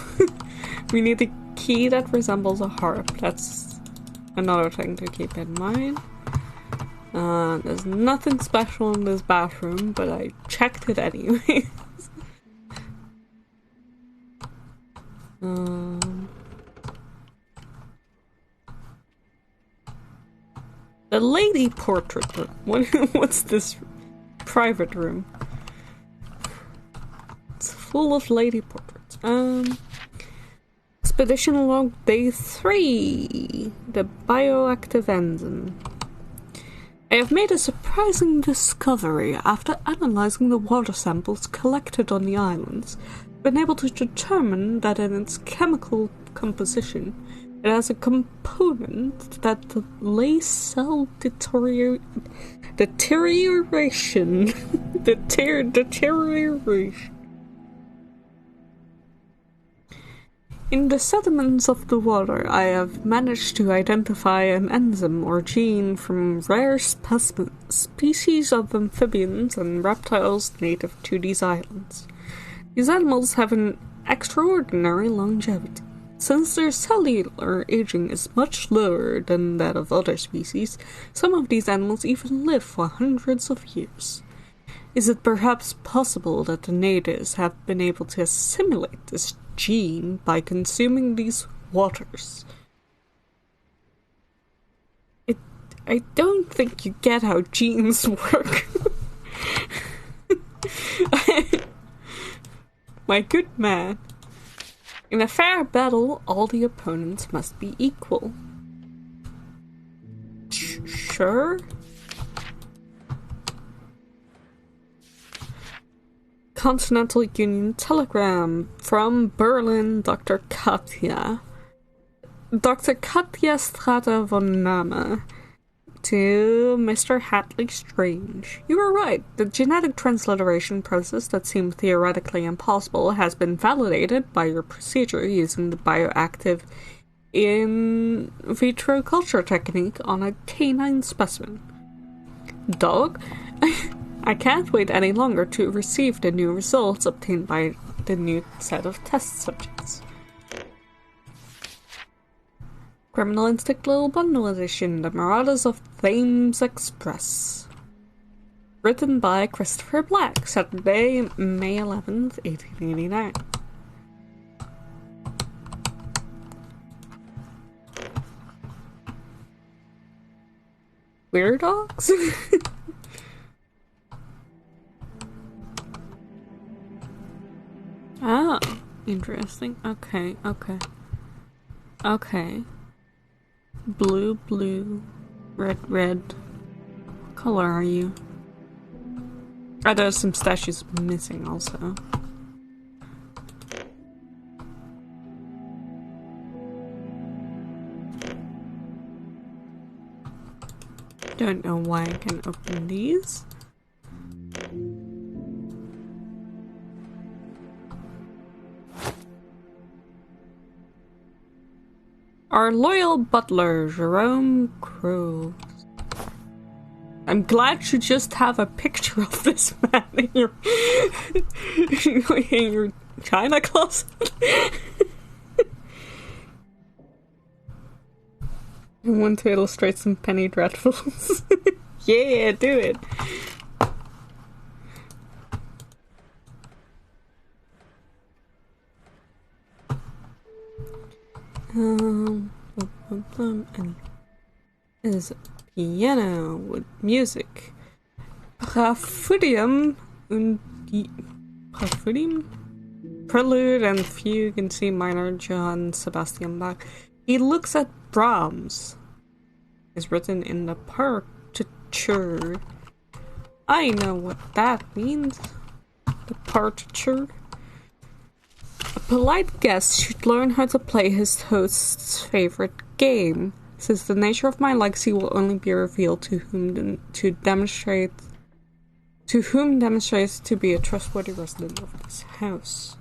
We need a key that resembles a harp. That's another thing to keep in mind. There's nothing special in this bathroom, but I checked it anyways. The lady portrait room. What's this private room? It's full of lady portraits. Expedition log day 3. The bioactive enzyme. I have made a surprising discovery after analyzing the water samples collected on the islands. I've been able to determine that in its chemical composition, it has a component that delays cell deterioration. Deterioration. In the sediments of the water, I have managed to identify an enzyme or gene from rare species of amphibians and reptiles native to these islands. These animals have an extraordinary longevity. Since their cellular aging is much lower than that of other species, some of these animals even live for hundreds of years. Is it perhaps possible that the natives have been able to assimilate this gene by consuming these waters? I don't think you get how genes work. My good man. In a fair battle, all the opponents must be equal. Sure? Continental Union telegram from Berlin, Dr. Katja. Dr. Katja Strata von Nama to Mr. Hatley Strange. You were right. The genetic transliteration process that seemed theoretically impossible has been validated by your procedure using the bioactive in vitro culture technique on a canine specimen. Dog, I can't wait any longer to receive the new results obtained by the new set of test subjects. Criminal Instinct Little Bundle Edition, The Marauders of Thames Express. Written by Christopher Black, Saturday, May 11th, 1889. Weird dogs? Oh, interesting. Okay. Blue, red. What color are you? Oh, there's some statues missing also. Don't know why I can open these. Our loyal butler, Jerome Crowe. I'm glad you just have a picture of this man in your in your china closet. I want to illustrate some penny dreadfuls. Yeah, do it. And is a piano with music. Prelude and Fugue in C minor, Johann Sebastian Bach. He looks at Brahms. Is written in the partiture. I know what that means. The partiture. A polite guest should learn how to play his host's favorite game, since the nature of my legacy will only be revealed to whom demonstrates to be a trustworthy resident of this house.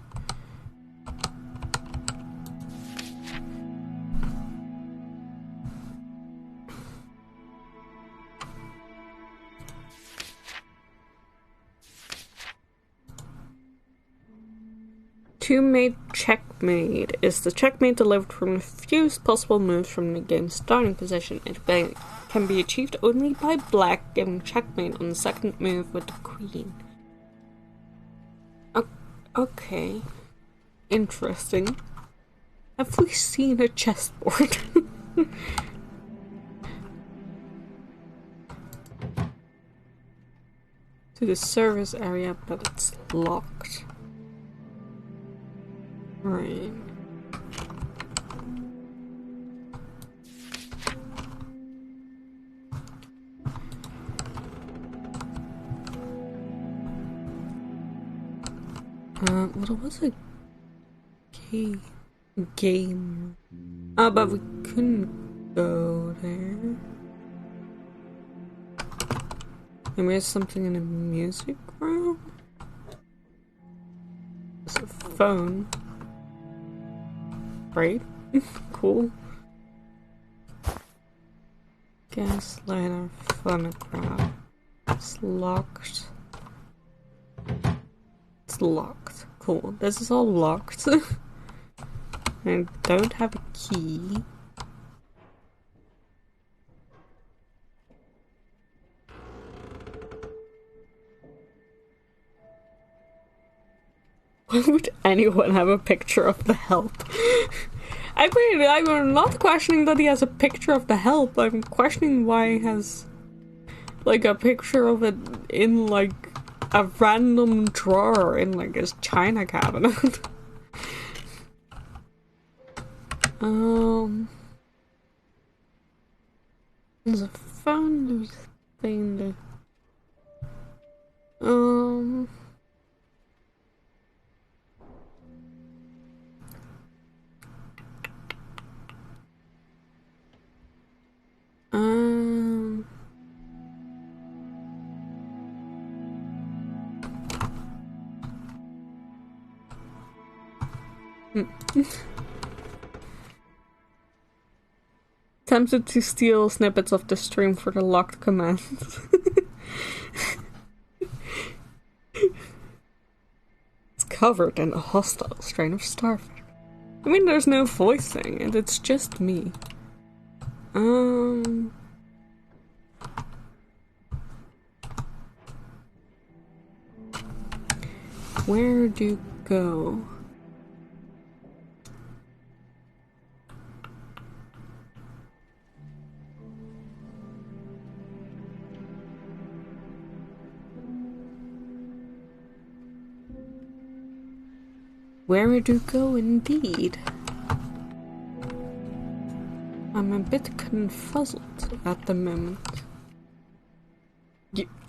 Two-mate checkmate is the checkmate delivered from the fewest possible moves from the game's starting position. It can be achieved only by black giving checkmate on the second move with the queen. Okay. Interesting. Have we seen a chessboard? To the service area, but it's locked. Right. What was a game? Oh, but we couldn't go there. Maybe there's something in the music room? There's a phone. Right? Cool. Gaslighter, phonograph. It's locked. It's locked. Cool. This is all locked. I don't have a key. Why would anyone have a picture of the help? I mean, I'm not questioning that he has a picture of the help. I'm questioning why he has, like, a picture of it in, like, a random drawer in, like, his china cabinet. There's a phone, there's a thing there. Tempted to steal snippets of the stream for the locked commands. It's covered in a hostile strain of starfish. I mean, there's no voicing, and it's just me. Where do you go? Where do you go indeed? I'm a bit confuzzled at the moment.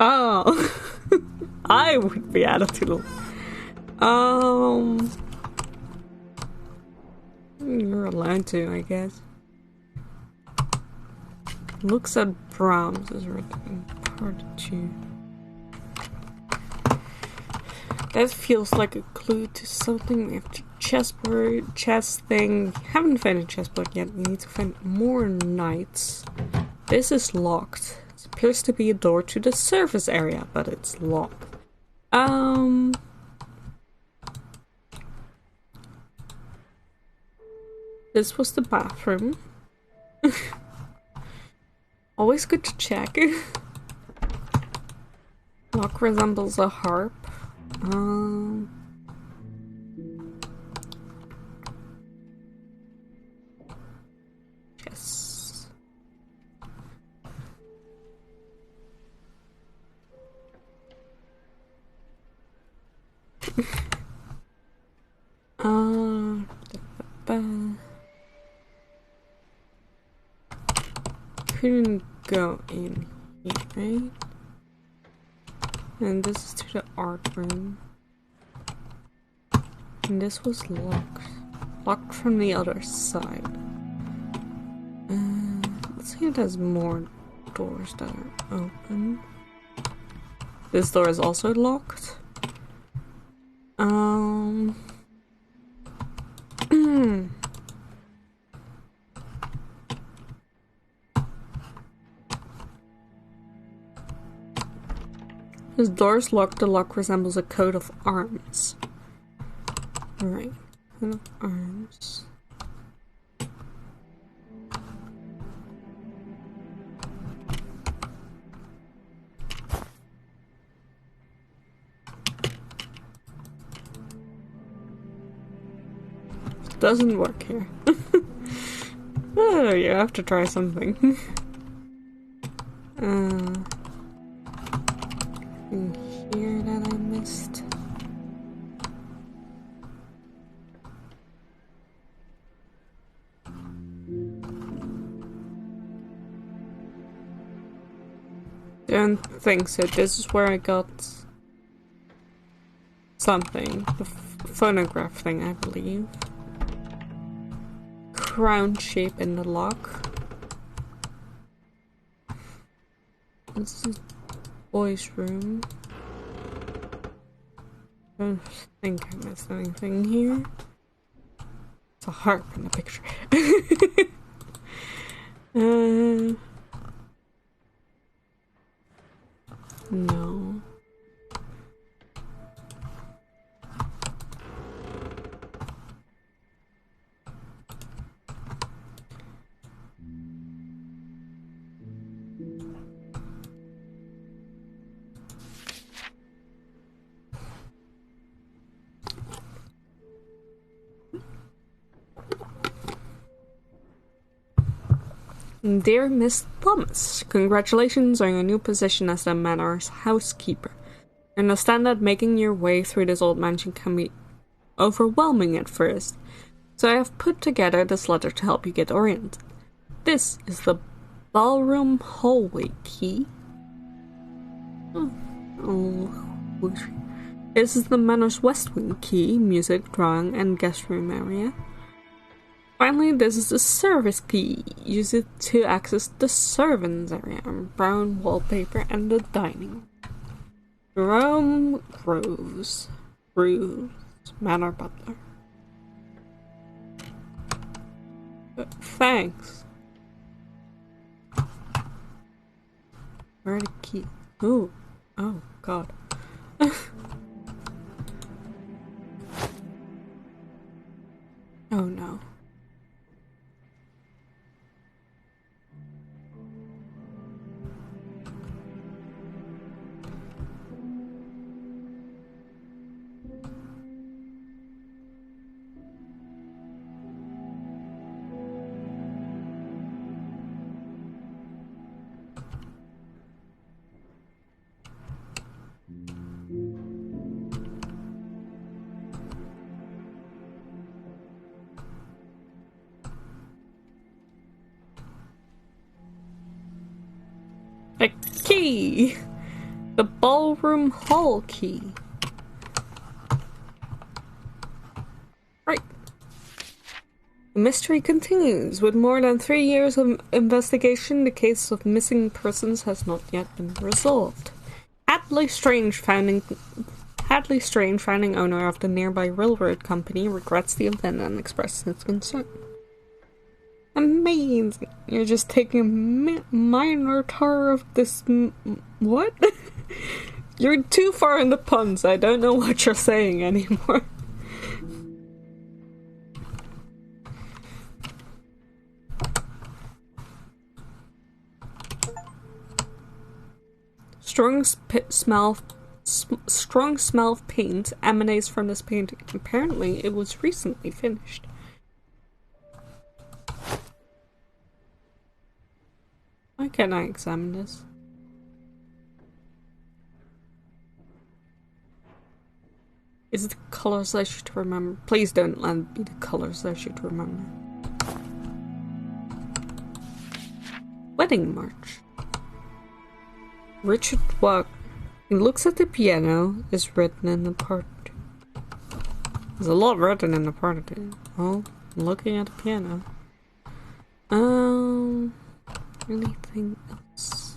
Oh! I would be attitudinal. You're allowed to, I guess. Looks at Brahms is written part 2. That feels like a clue to something. We have to chessboard, chess thing. Haven't found a chessboard yet. We need to find more knights. This is locked. It appears to be a door to the service area, but it's locked. This was the bathroom. Always good to check. Lock resembles a harp. Yes. Couldn't go in here, right? And this is to the art room. And this was locked. Locked from the other side. Let's see if there's more doors that are open. This door is also locked. This door is locked. The lock resembles a coat of arms. Alright, coat of arms. Doesn't work here. Oh, you have to try something. In here that I missed. Don't think so. This is where I got something. The phonograph thing, I believe. Crown shape in the lock. This is boys' room. Don't think I missed anything here. It's a harp in the picture. No. Dear Miss Thomas, congratulations on your new position as the Manor's housekeeper. I understand that making your way through this old mansion can be overwhelming at first, so I have put together this letter to help you get oriented. This is the ballroom hallway key. This is the Manor's west wing key, music, drawing, and guest room area. Finally, this is the service key. Use it to access the servants area, brown wallpaper, and the dining room. Jerome Groves, Manor Butler. Thanks. Where are the key? Ooh. Oh, God. Oh, no. A key! The ballroom hall key. Right. The mystery continues. With more than 3 years of investigation, the case of missing persons has not yet been resolved. Hadley Strange, founding owner of the nearby railroad company, regrets the event and expresses his concern. Amazing. You're just taking a minor tour of this what? You're too far in the puns. I don't know what you're saying anymore. Strong smell of paint emanates from this painting. Apparently, it was recently finished. Why can't I examine this? Is it the colors I should remember? Please don't let it be the colors I should remember. Wedding March. Richard Wack. He looks at the piano, is written in the part. There's a lot written in the partiture. Oh, I'm looking at the piano. Anything else?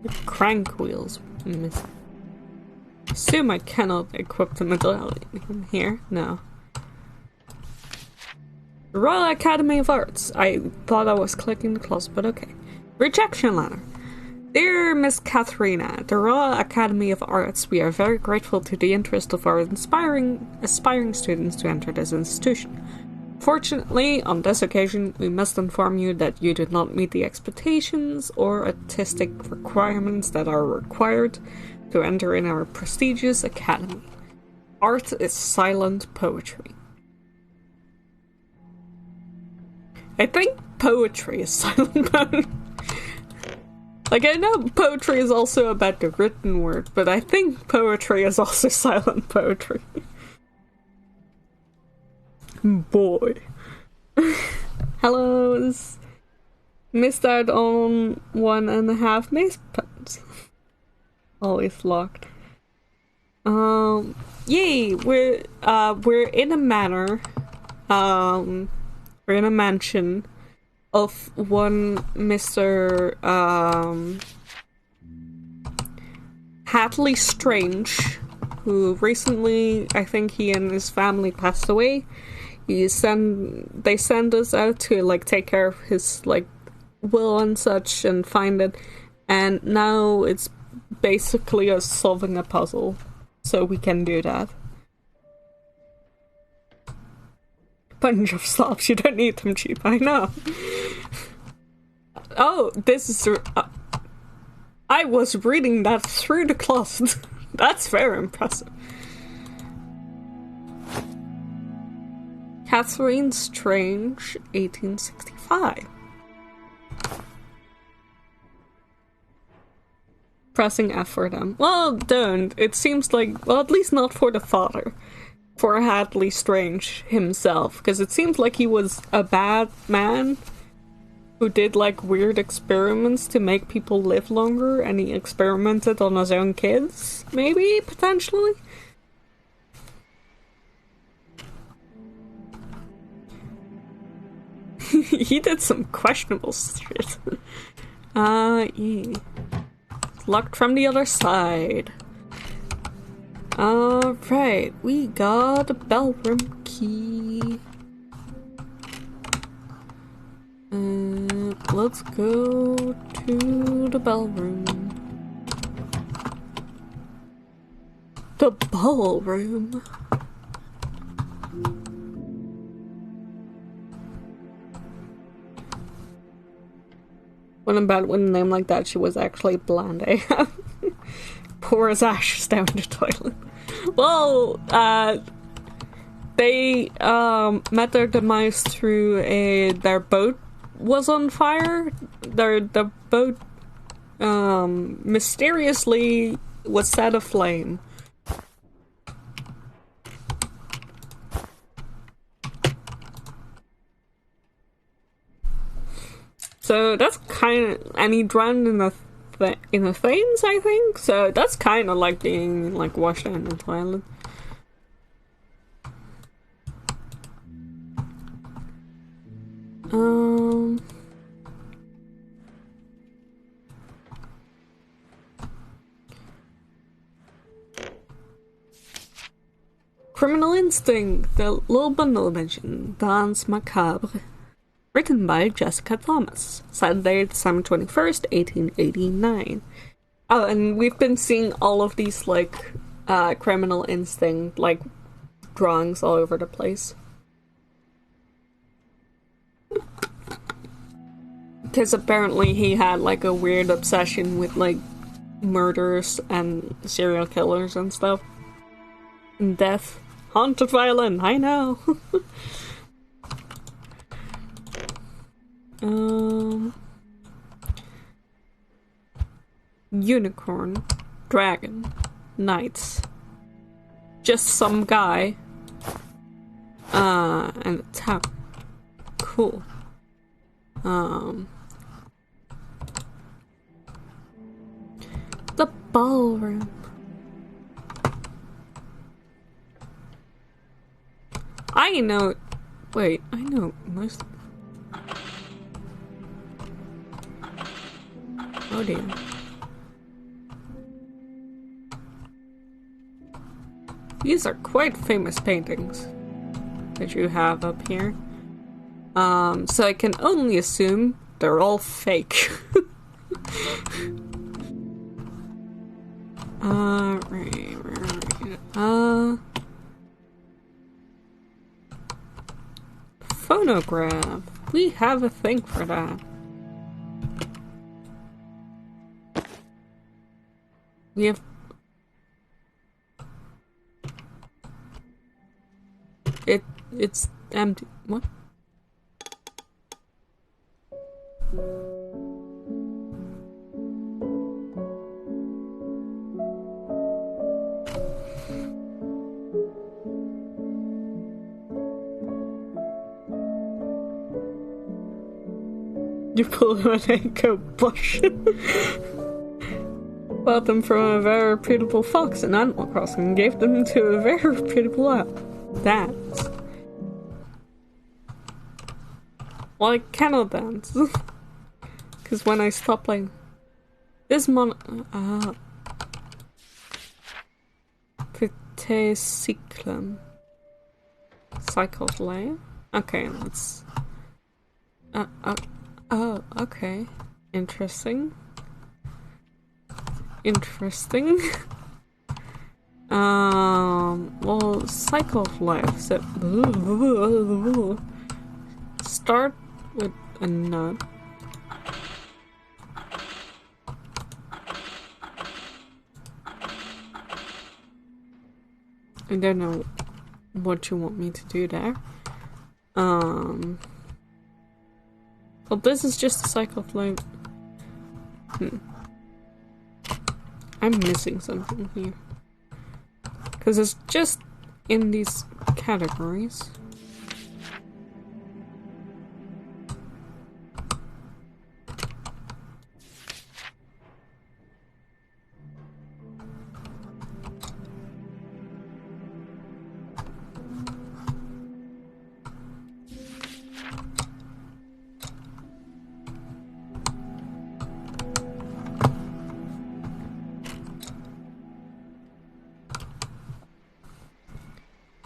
The crank wheels missing. Assume I cannot equip the medallion here. No. The Royal Academy of Arts. I thought I was clicking the closet, but okay. Rejection letter. Dear Miss Katharina, the Royal Academy of Arts, we are very grateful to the interest of our aspiring students to enter this institution. Fortunately, on this occasion, we must inform you that you do not meet the expectations or artistic requirements that are required to enter in our prestigious academy. Art is silent poetry. I think poetry is silent poetry. Like, I know poetry is also about the written word, but I think poetry is also silent poetry. Boy. Hello. Missed out on 1.5 mace pens. Always locked. Yay! We're in a manor. We're in a mansion of one Mr. Hadley Strange, who recently, I think he and his family passed away. They send us out to like take care of his like will and such and find it, and now it's basically us solving a puzzle, so we can do that. Bunch of slops, you don't need them cheap, I know. Oh, this is I was reading that through the closet. That's very impressive. Catherine Strange, 1865. Pressing F for them. Well, don't. It seems like, well, at least not for the father. For Hadley Strange himself. Because it seems like he was a bad man who did, like, weird experiments to make people live longer, and he experimented on his own kids, maybe, potentially? He did some questionable shit. Yeah. Locked from the other side. Alright, we got a bellroom key. Let's go to the bellroom. The ballroom. When I'm bad with a name like that, she was actually blonde. Poor as ashes down the toilet. Well, they met their demise through their boat was on fire. The boat mysteriously was set aflame. So that's kind of, and he drowned in the Thames, I think. So that's kind of like being like washed down in the toilet. Criminal Instinct, the little bundle edition, Danse Macabre. Written by Jessica Thomas. Saturday, December 21st, 1889. Oh, and we've been seeing all of these, like, Criminal Instinct, like, drawings all over the place. Because apparently he had, like, a weird obsession with, like, murders and serial killers and stuff. And death. Haunted violin, I know. Unicorn, dragon, knights, just some guy, and a tower. Cool. The ballroom. I know. Wait, I know most. Oh dear. These are quite famous paintings that you have up here. So I can only assume they're all fake. Phonograph. We have a thing for that. We have... It's empty. What? You pull an echo bush. Bought them from a very reputable fox in Animal Crossing and gave them to a very reputable owl. Dance. Well, I cannot dance. Because when I stop playing... This Cyclone. Cycles layer? Okay, let's... oh, okay. Interesting. Interesting. Well, cycle of life. So, start with a nut. I don't know what you want me to do there. Well, this is just a cycle of life. I'm missing something here. Because it's just in these categories.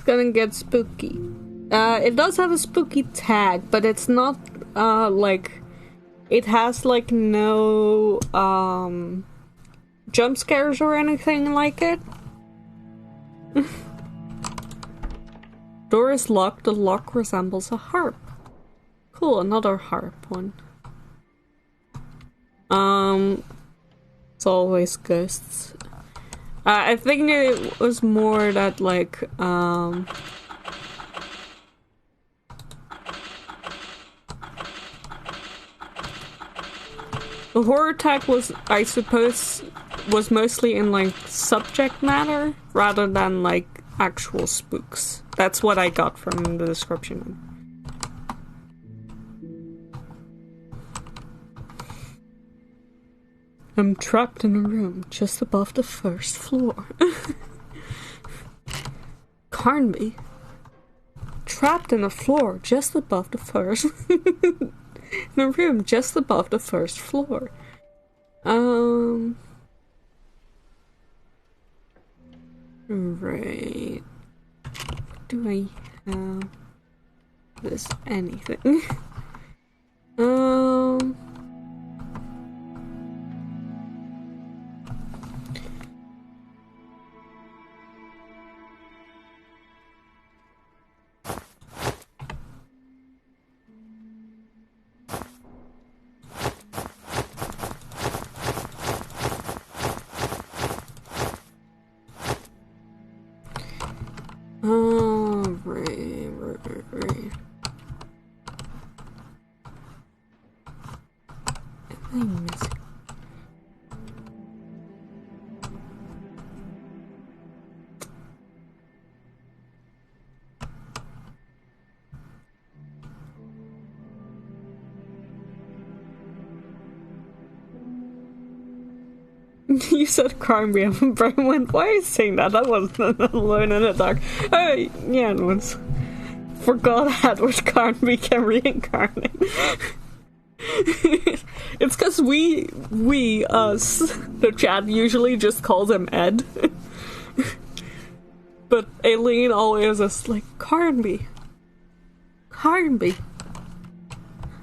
gonna get spooky. It does have a spooky tag, but it's not, like... It has, like, no, jump scares or anything like it. Door is locked. The lock resembles a harp. Cool, another harp one. It's always ghosts. I think it was more that, like, the horror tag was, I suppose, was mostly in, like, subject matter rather than, like, actual spooks. That's what I got from the description. I'm trapped in a room just above the first floor. Carnby. Trapped in a floor just above the first... in a room just above the first floor. Right. What do I have? This anything? Right. Am I missing? You said Carnby, and Brian went, why are you saying that? That wasn't Alone in the Dark. Oh, yeah, it was. Forgot Edward Carnby can reincarnate. It's because us, the chat usually just calls him Ed. But Aileen always is like, Carnby.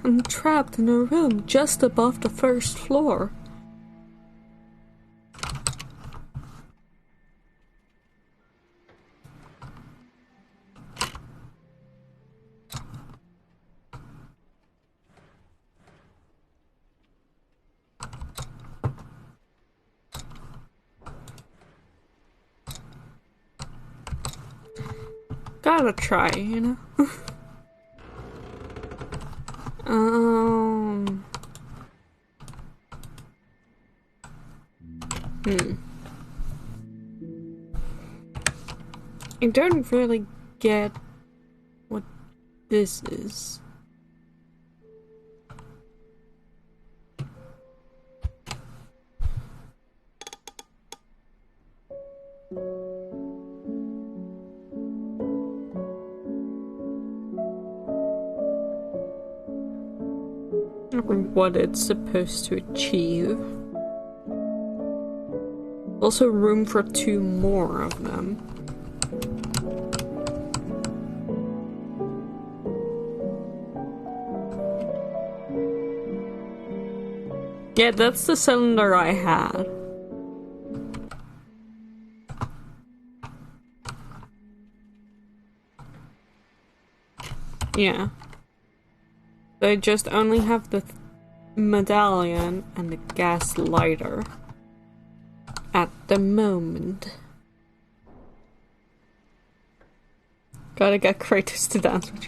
I'm trapped in a room just above the first floor. Gotta try, you know? I don't really get what this is. What it's supposed to achieve. Also room for 2 more of them. Yeah, that's the cylinder I had. Yeah. I just only have the medallion and the gas lighter at the moment. Gotta get Kratos to dance with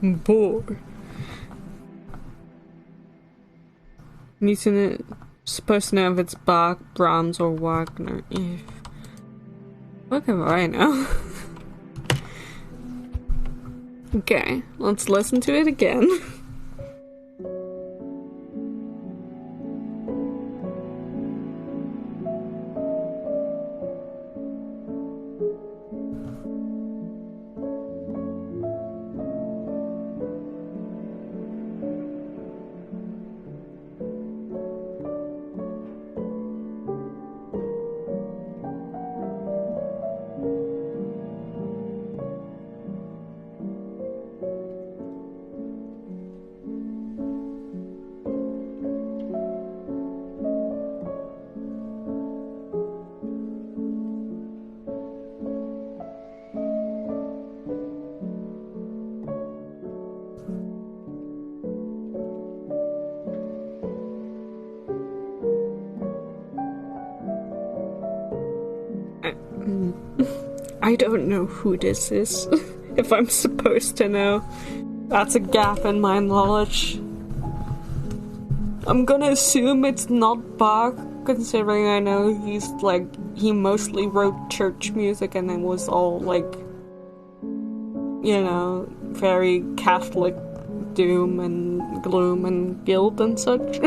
you. Bored. Need to know, supposed to know if it's Bach, Brahms, or Wagner. If what do I know? Okay, let's listen to it again. I don't know who this is, if I'm supposed to know. That's a gap in my knowledge. I'm gonna assume it's not Bach, considering I know he's like, he mostly wrote church music and it was all like, you know, very Catholic doom and gloom and guilt and such.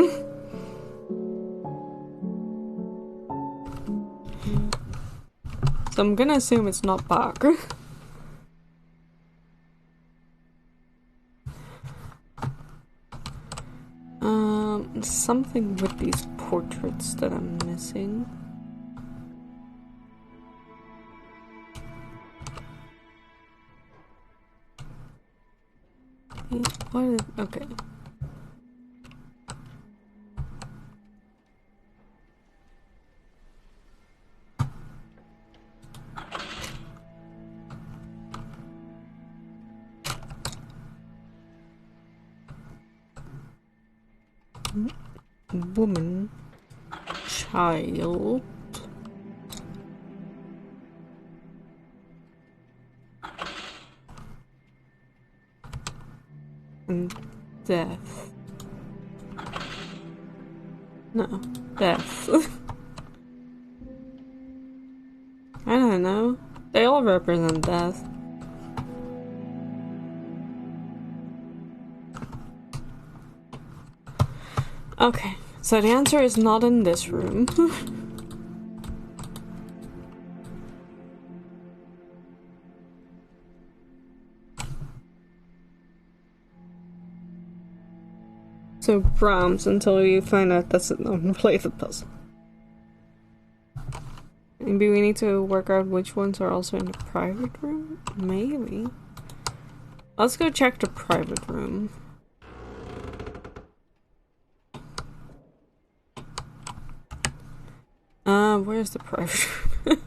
So I'm gonna assume it's not Bach. Something with these portraits that I'm missing. What is, okay. Woman, child, and death. No, death. I don't know. They all represent death. Okay, so the answer is not in this room. So Brahms until you find out that's it. I'm gonna play the puzzle. Maybe we need to work out which ones are also in the private room? Maybe. Let's go check the private room. Where's the private room?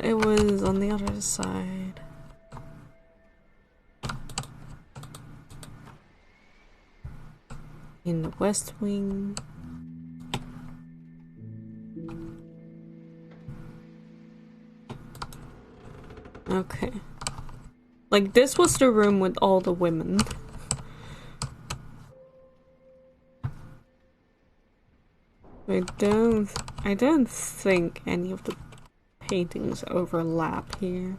It was on the other side. In the West Wing. Okay. Like, this was the room with all the women. I don't think any of the paintings overlap here.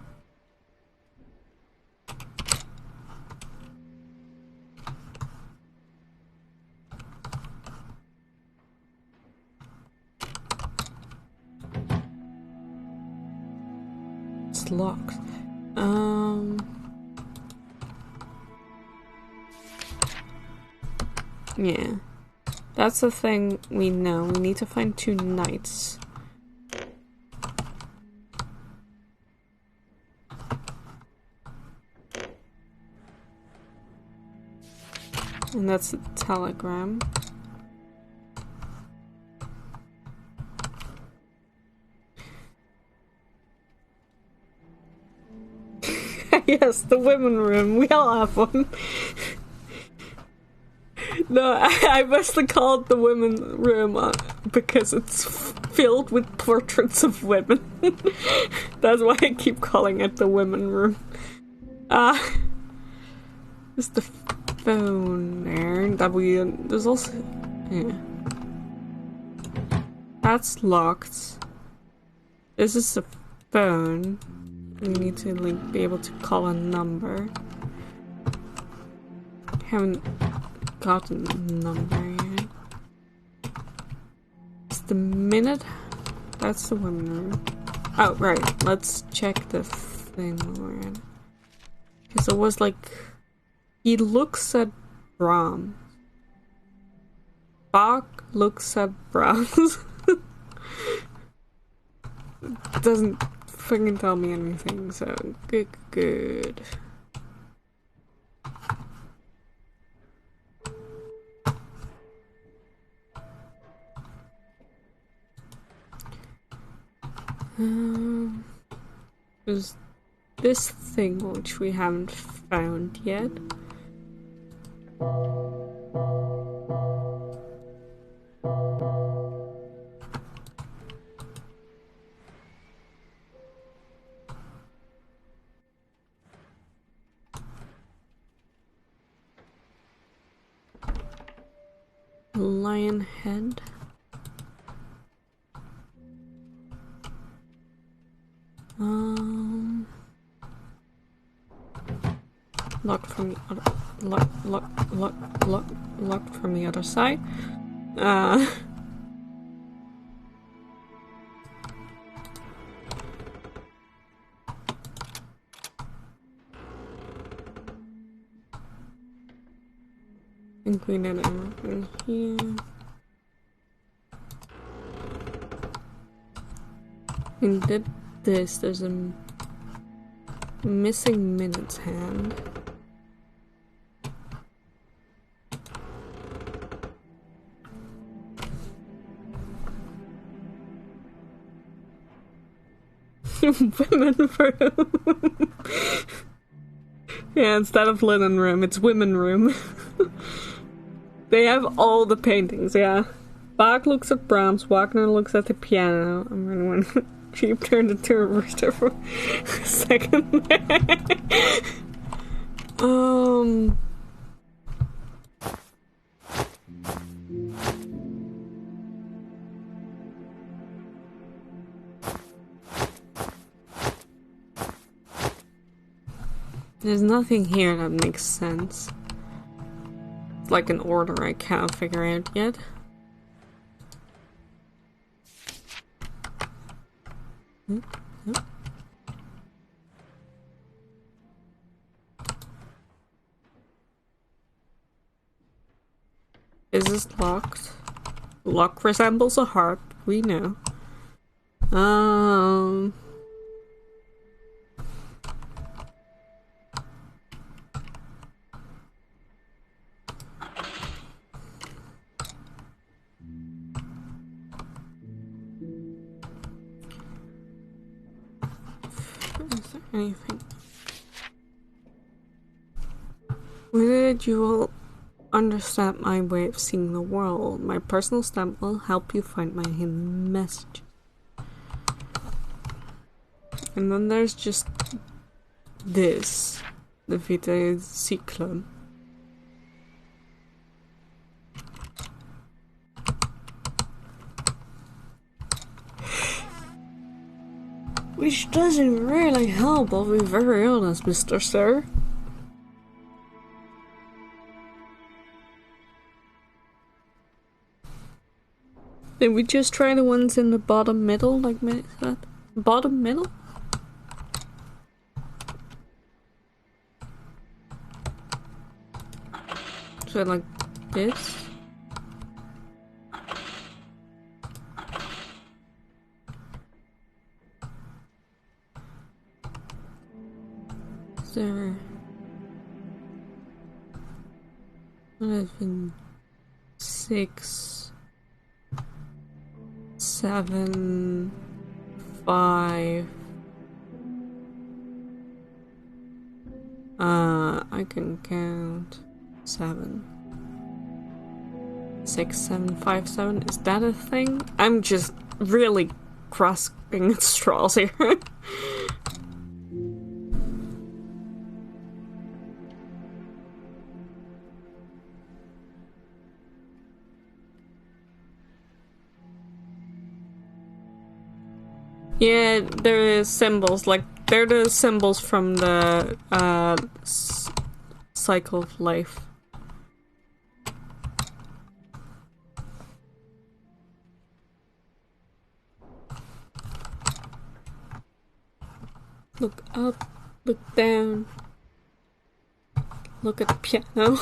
It's locked. Yeah. That's the thing we know. We need to find 2 knights. And that's a telegram. Yes, the women room. We all have one. No, I must have called the women room because it's filled with portraits of women. That's why I keep calling it the women room. There's the phone there. There's also... yeah. That's locked. This is the phone. We need to, like, be able to call a number. Haven't gotten a number yet. It's the minute. That's the women room. Oh, right. Let's check the thing we're in. Because it was like... he looks at Brahms. Bach looks at Brahms. It doesn't fucking tell me anything, so good. There's this thing which we haven't found yet. human head. Locked from the other, locked from the other side. think we did everything here. We did this. There's a missing minutes hand. Women room. Yeah, instead of linen room, it's women room. They have all the paintings, yeah. Bach looks at Brahms, Wagner looks at the piano. I'm running one. Sheep turned into a rooster for a second. There's nothing here that makes sense. It's like an order I can't figure out yet. Is this locked? Lock resembles a heart, we know. Is there anything? With it, you will understand my way of seeing the world. My personal stamp will help you find my hidden message. And then there's just this, the Vitae Cyclone. Which doesn't really help, I'll be very honest, Mr. Sir. Did we just try the ones in the bottom middle, like Minnie said? Bottom middle? So like this? Is there... I've been 6, 7, 5. I can count 7, 6, 7, 5, 7. Is that a thing? I'm just really grasping at straws here. Yeah, there is symbols, like, they're the symbols from the, cycle of life. Look up, look down, look at the piano.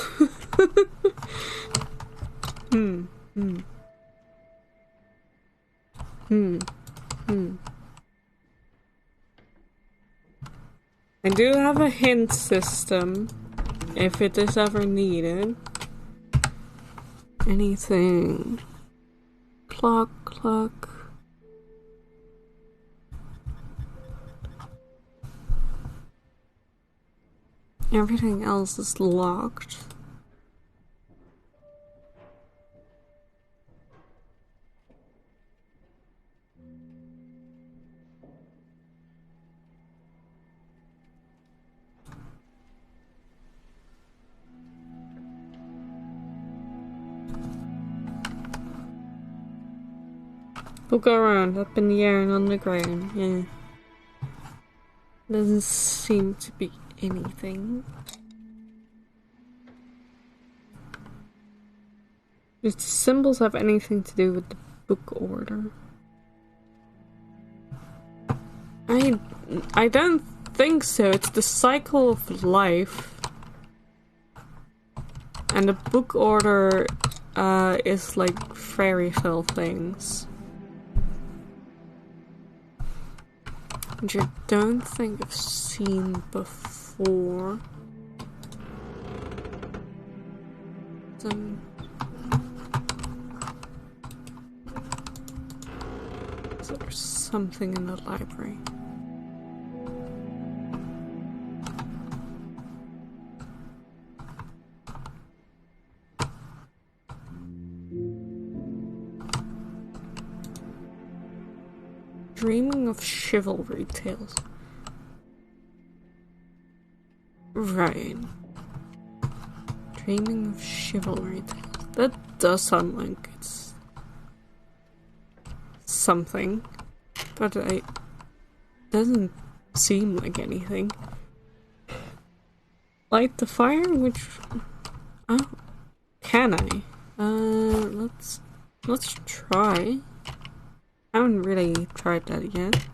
I do have a hint system, if it is ever needed. Anything. Clock, clock. Everything else is locked. Look around, up in the air and on the ground, yeah. Doesn't seem to be anything. Does the symbols have anything to do with the book order? I don't think so. It's the cycle of life. And the book order is like fairy tale things. Which I don't think I've seen before. So there's something in the library. Dreaming of chivalry tales. Right. Dreaming of chivalry tales. That does sound like it's something, but it doesn't seem like anything. Light the fire, which... Oh, can I? Let's try. I haven't really tried that yet.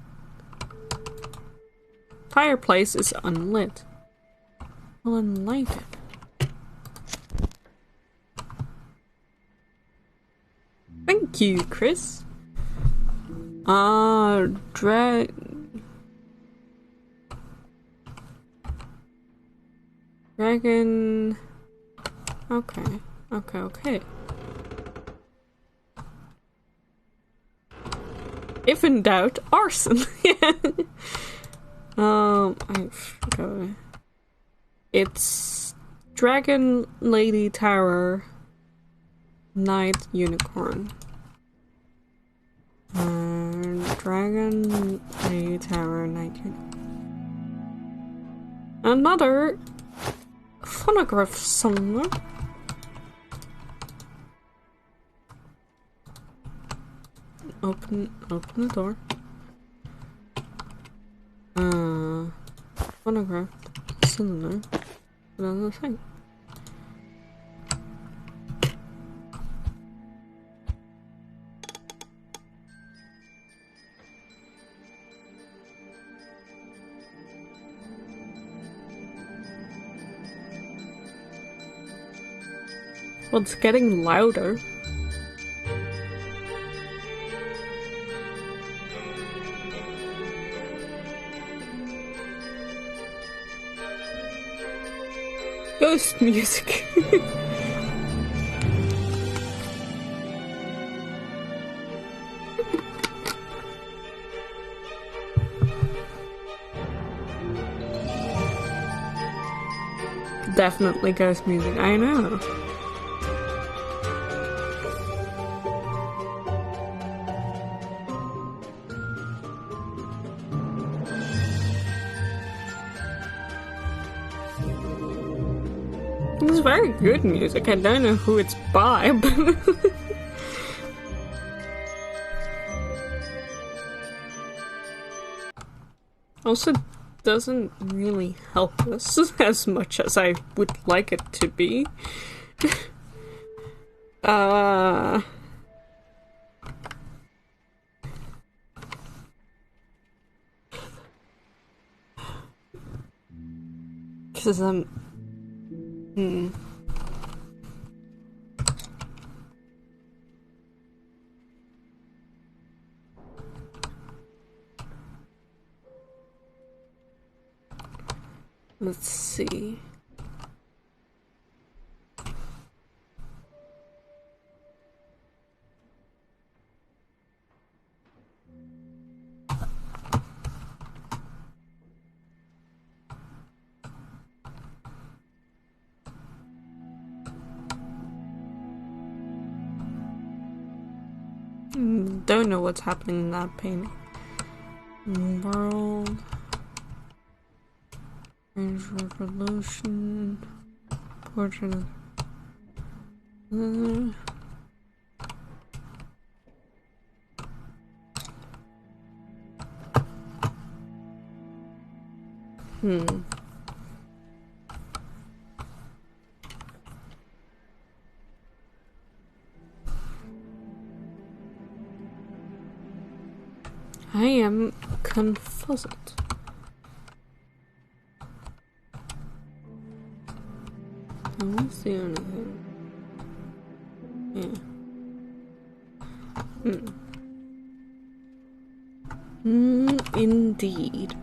Fireplace is unlit. I'll unlight it. Thank you, Chris. Dragon... Okay. If in doubt, arson. I forgot. It's Dragon Lady Tower, Knight Unicorn. Dragon Lady Tower, Knight Unicorn. Another phonograph somewhere. Open the door. Phonograph cylinder. Another thing. Well, it's getting louder. Ghost music. Definitely ghost music, I know. It's very good music. I don't know who it's by, but also doesn't really help us as much as I would like it to be. Because let's see. Don't know what's happening in that painting. World. Revolution. Portrait of... Hmm. I am confused. I don't see anything. Yeah. Indeed.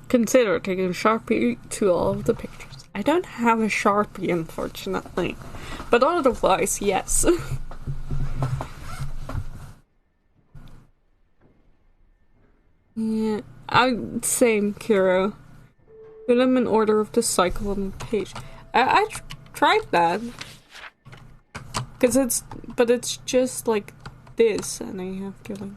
Consider taking a Sharpie to all of the pictures. I don't have a Sharpie, unfortunately. But otherwise, yes. Yeah, same, Kiro. Put them in order of the cycle on the page. I tried that. But it's just like this, and I have to like...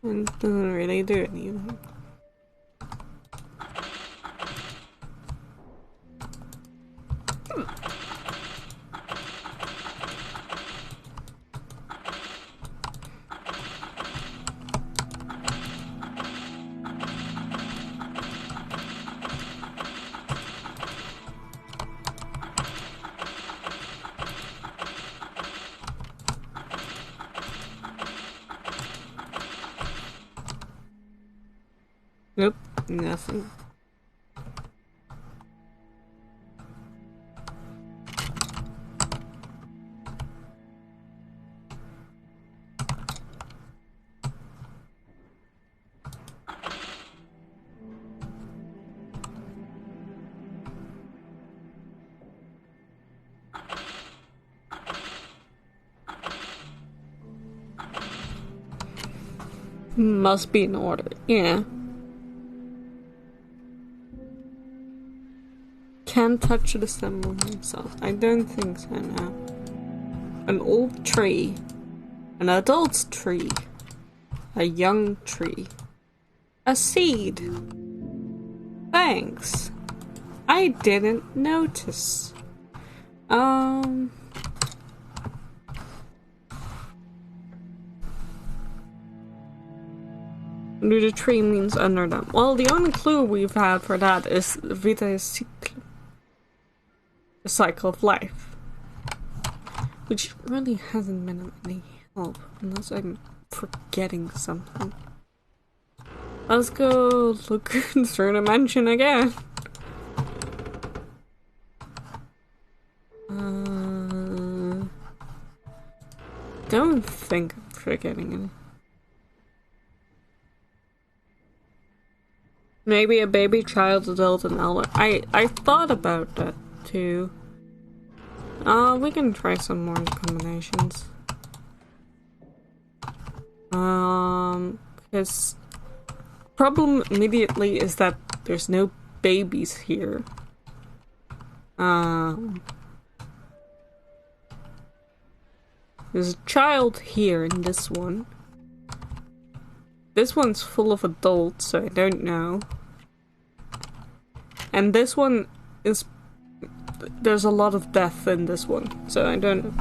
It doesn't really do anything. Nope, nothing. Must be in order, yeah. Can't touch the stem himself. I don't think so now. An old tree. An adult tree. A young tree. A seed. Thanks. I didn't notice. Under the tree means under them. Well, the only clue we've had for that is Vita Cycle. The cycle of life. Which really hasn't been of any help, unless I'm forgetting something. Let's go look through the mansion again. Don't think I'm forgetting any. Maybe a baby, child, adult, and elder. I thought about that too. We can try some more combinations. Because problem immediately is that there's no babies here. There's a child here in this one. This one's full of adults, so I don't know. And this one is... There's a lot of death in this one, so I don't know.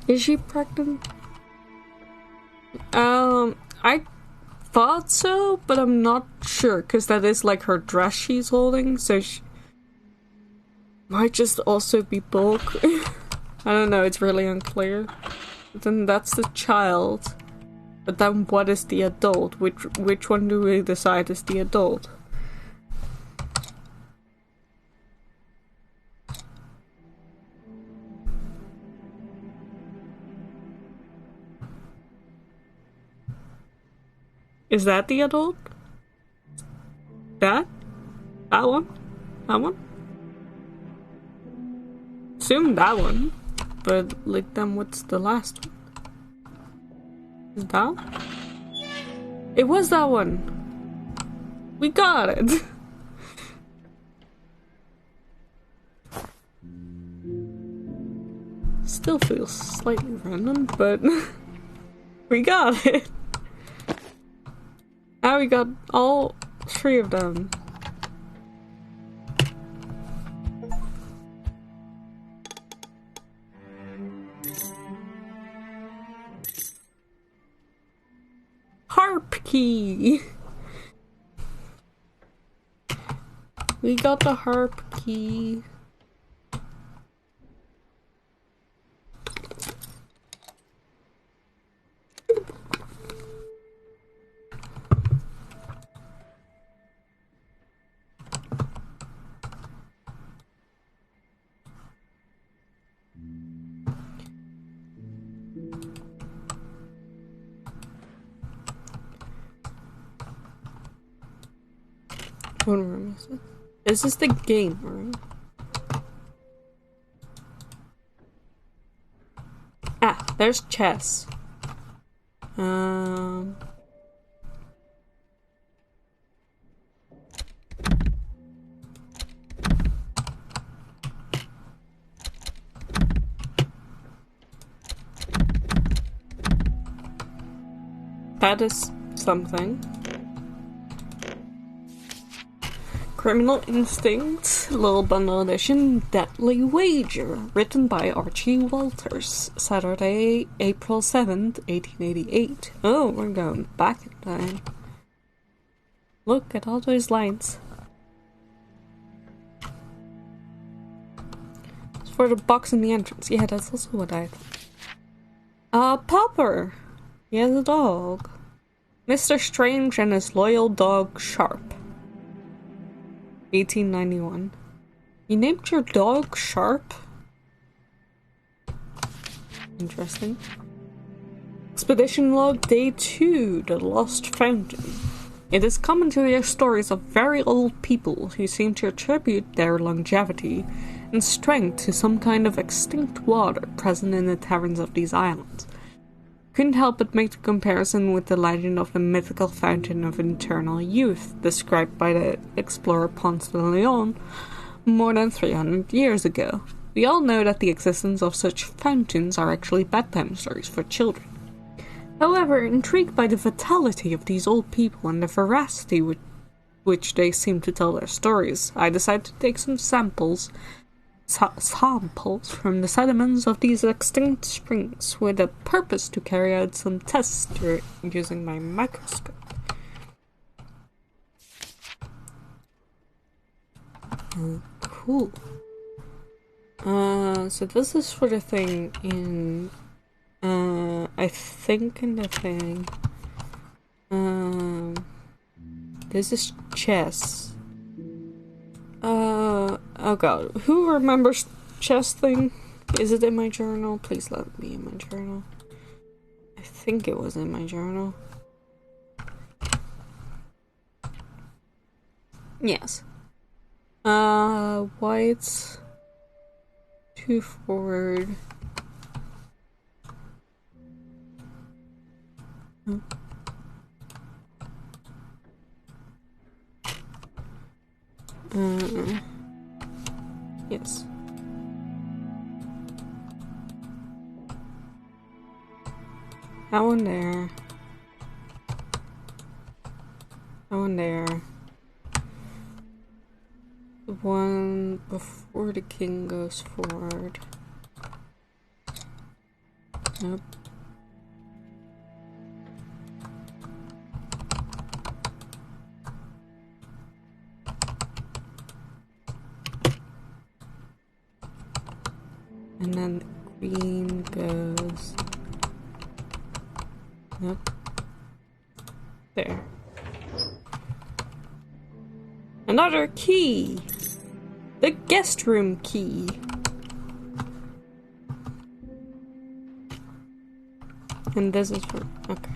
Is she pregnant? I thought so, but I'm not sure, because that is like her dress she's holding, so she might just also be bulk. I don't know, it's really unclear. But then that's the child. But then what is the adult? Which one do we decide is the adult? Is that the adult? That? That one? That one? Assume that one. But, like, then what's the last one? Is that? It was that one! We got it! Still feels slightly random, but we got it! Now we got all three of them. Harp key! We got the harp key. What room is this? Is this the game room? Ah, there's chess. That is something. Criminal Instinct, Little Bundle Edition, Deadly Wager, written by Archie Walters, Saturday, April 7th, 1888. Oh, we're going back in time. Look at all those lines. It's for the box in the entrance. Yeah, that's also what I thought. Popper! He has a dog. Mr. Strange and his loyal dog, Sharp. 1891. You named your dog Sharp? Interesting. Expedition Log Day 2, The Lost Fountain. It is common to hear stories of very old people who seem to attribute their longevity and strength to some kind of extinct water present in the taverns of these islands. Couldn't help but make the comparison with the legend of the mythical fountain of eternal youth described by the explorer Ponce de Leon more than 300 years ago. We all know that the existence of such fountains are actually bedtime stories for children. However, intrigued by the vitality of these old people and the veracity with which they seem to tell their stories, I decided to take some samples from the sediments of these extinct springs with a purpose to carry out some tests using my microscope. Cool. So this is for the thing in, I think in the thing, this is chess. Oh god, who remembers chess thing? Is it in my journal? Please let it be in my journal. I think it was in my journal. Yes. Whites. 2 forward. Yes. That one there. That one there. The one before the king goes forward. Nope. And then the queen goes... Nope. There. Another key! The guest room key! And this is for... okay.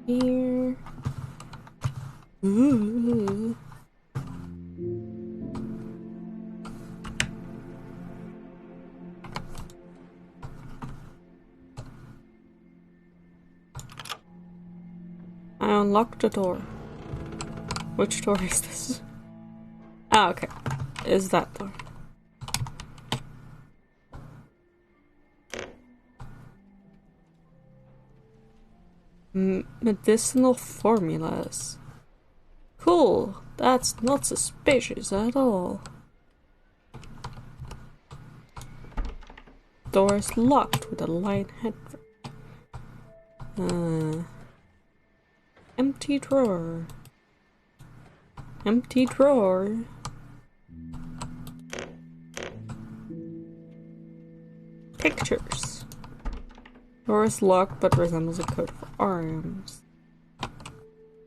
here. Ooh. I unlocked the door. Which door is this? Ah, okay. Is that door. Medicinal formulas. Cool. That's not suspicious at all. Door is locked with a light headrest. Empty drawer. Empty drawer. Pictures. Door is locked but resembles a coat of arms.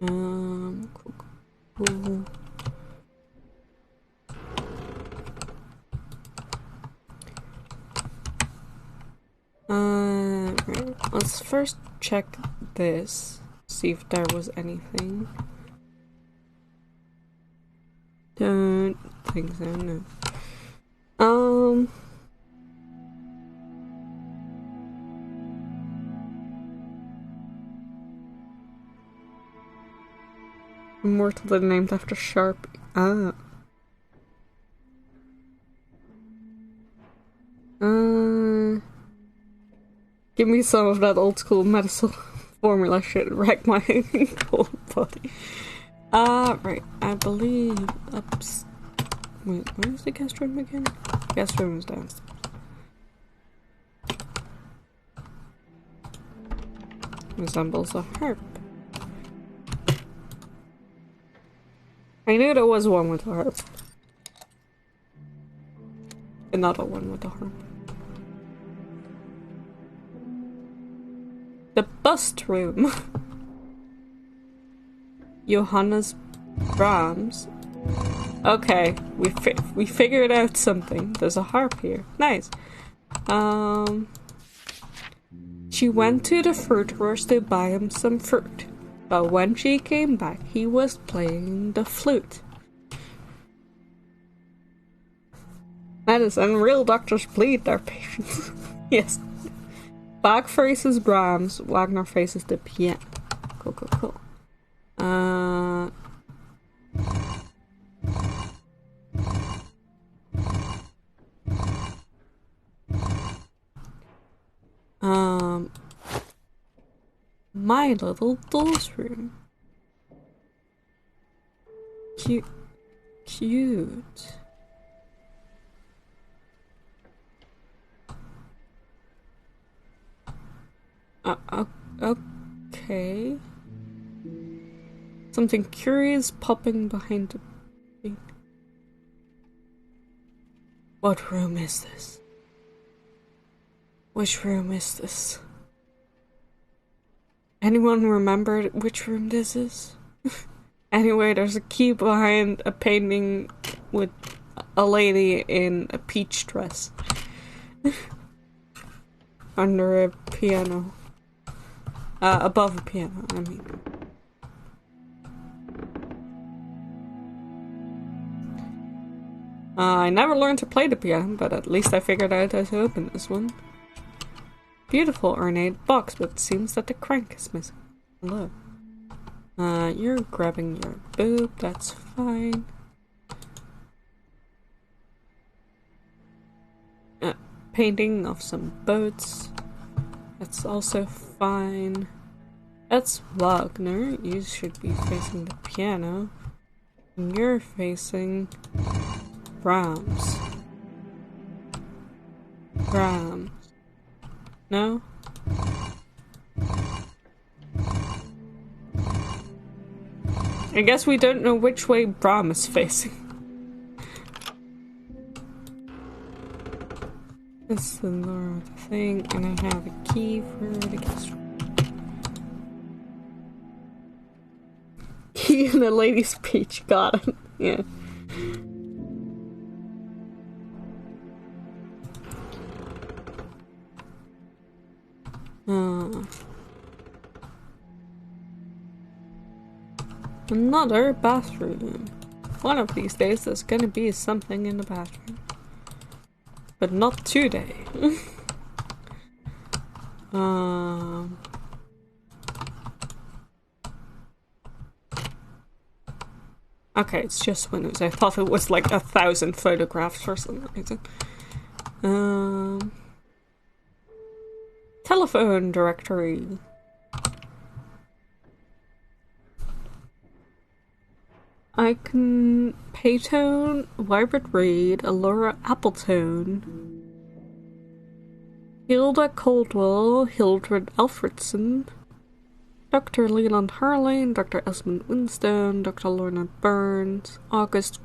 Cool. Right. Let's first check this. See if there was anything. Don't think so, no. Immortal named after Sharp. Ah. Give me some of that old school medicinal formula shit. Wreck my cold body. Right. I believe wait, where's the guest room again? Guest room is downstairs. Resembles a harp. I knew there was one with a harp. Another one with a harp. The bust room. Johannes Brahms. Okay, we figured out something. There's a harp here. Nice. She went to the fruit growers to buy him some fruit. But when she came back, he was playing the flute. Medicine, real doctors bleed their patients. Yes. Bach faces Brahms, Wagner faces the piano. Cool. My little doll's room. Cute. Okay. Something curious popping behind the thing. What room is this? Which room is this? Anyone remember which room this is? Anyway, there's a key behind a painting with a lady in a peach dress. Under a piano. Above a piano, I mean. I never learned to play the piano, but at least I figured out how to open this one. Beautiful ornate box, but it seems that the crank is missing. Hello. You're grabbing your boob, that's fine. Painting of some boats. That's also fine. That's Wagner. You should be facing the piano. And you're facing Brahms. No? I guess we don't know which way Brahms is facing. That's the lower of the thing, and I have a key for the guest room. Key in a lady's peach, got it. Yeah. Another bathroom. One of these days there's gonna be something in the bathroom. But not today. Okay, it's just windows. I thought it was like 1,000 photographs for some reason. Telephone directory. Icon, Paytone, Vibrant Reed, Allura Appletone, Hilda Coldwell, Hildred Alfredson, Dr. Leland Harlane, Dr. Esmond Winstone, Dr. Lorna Burns, August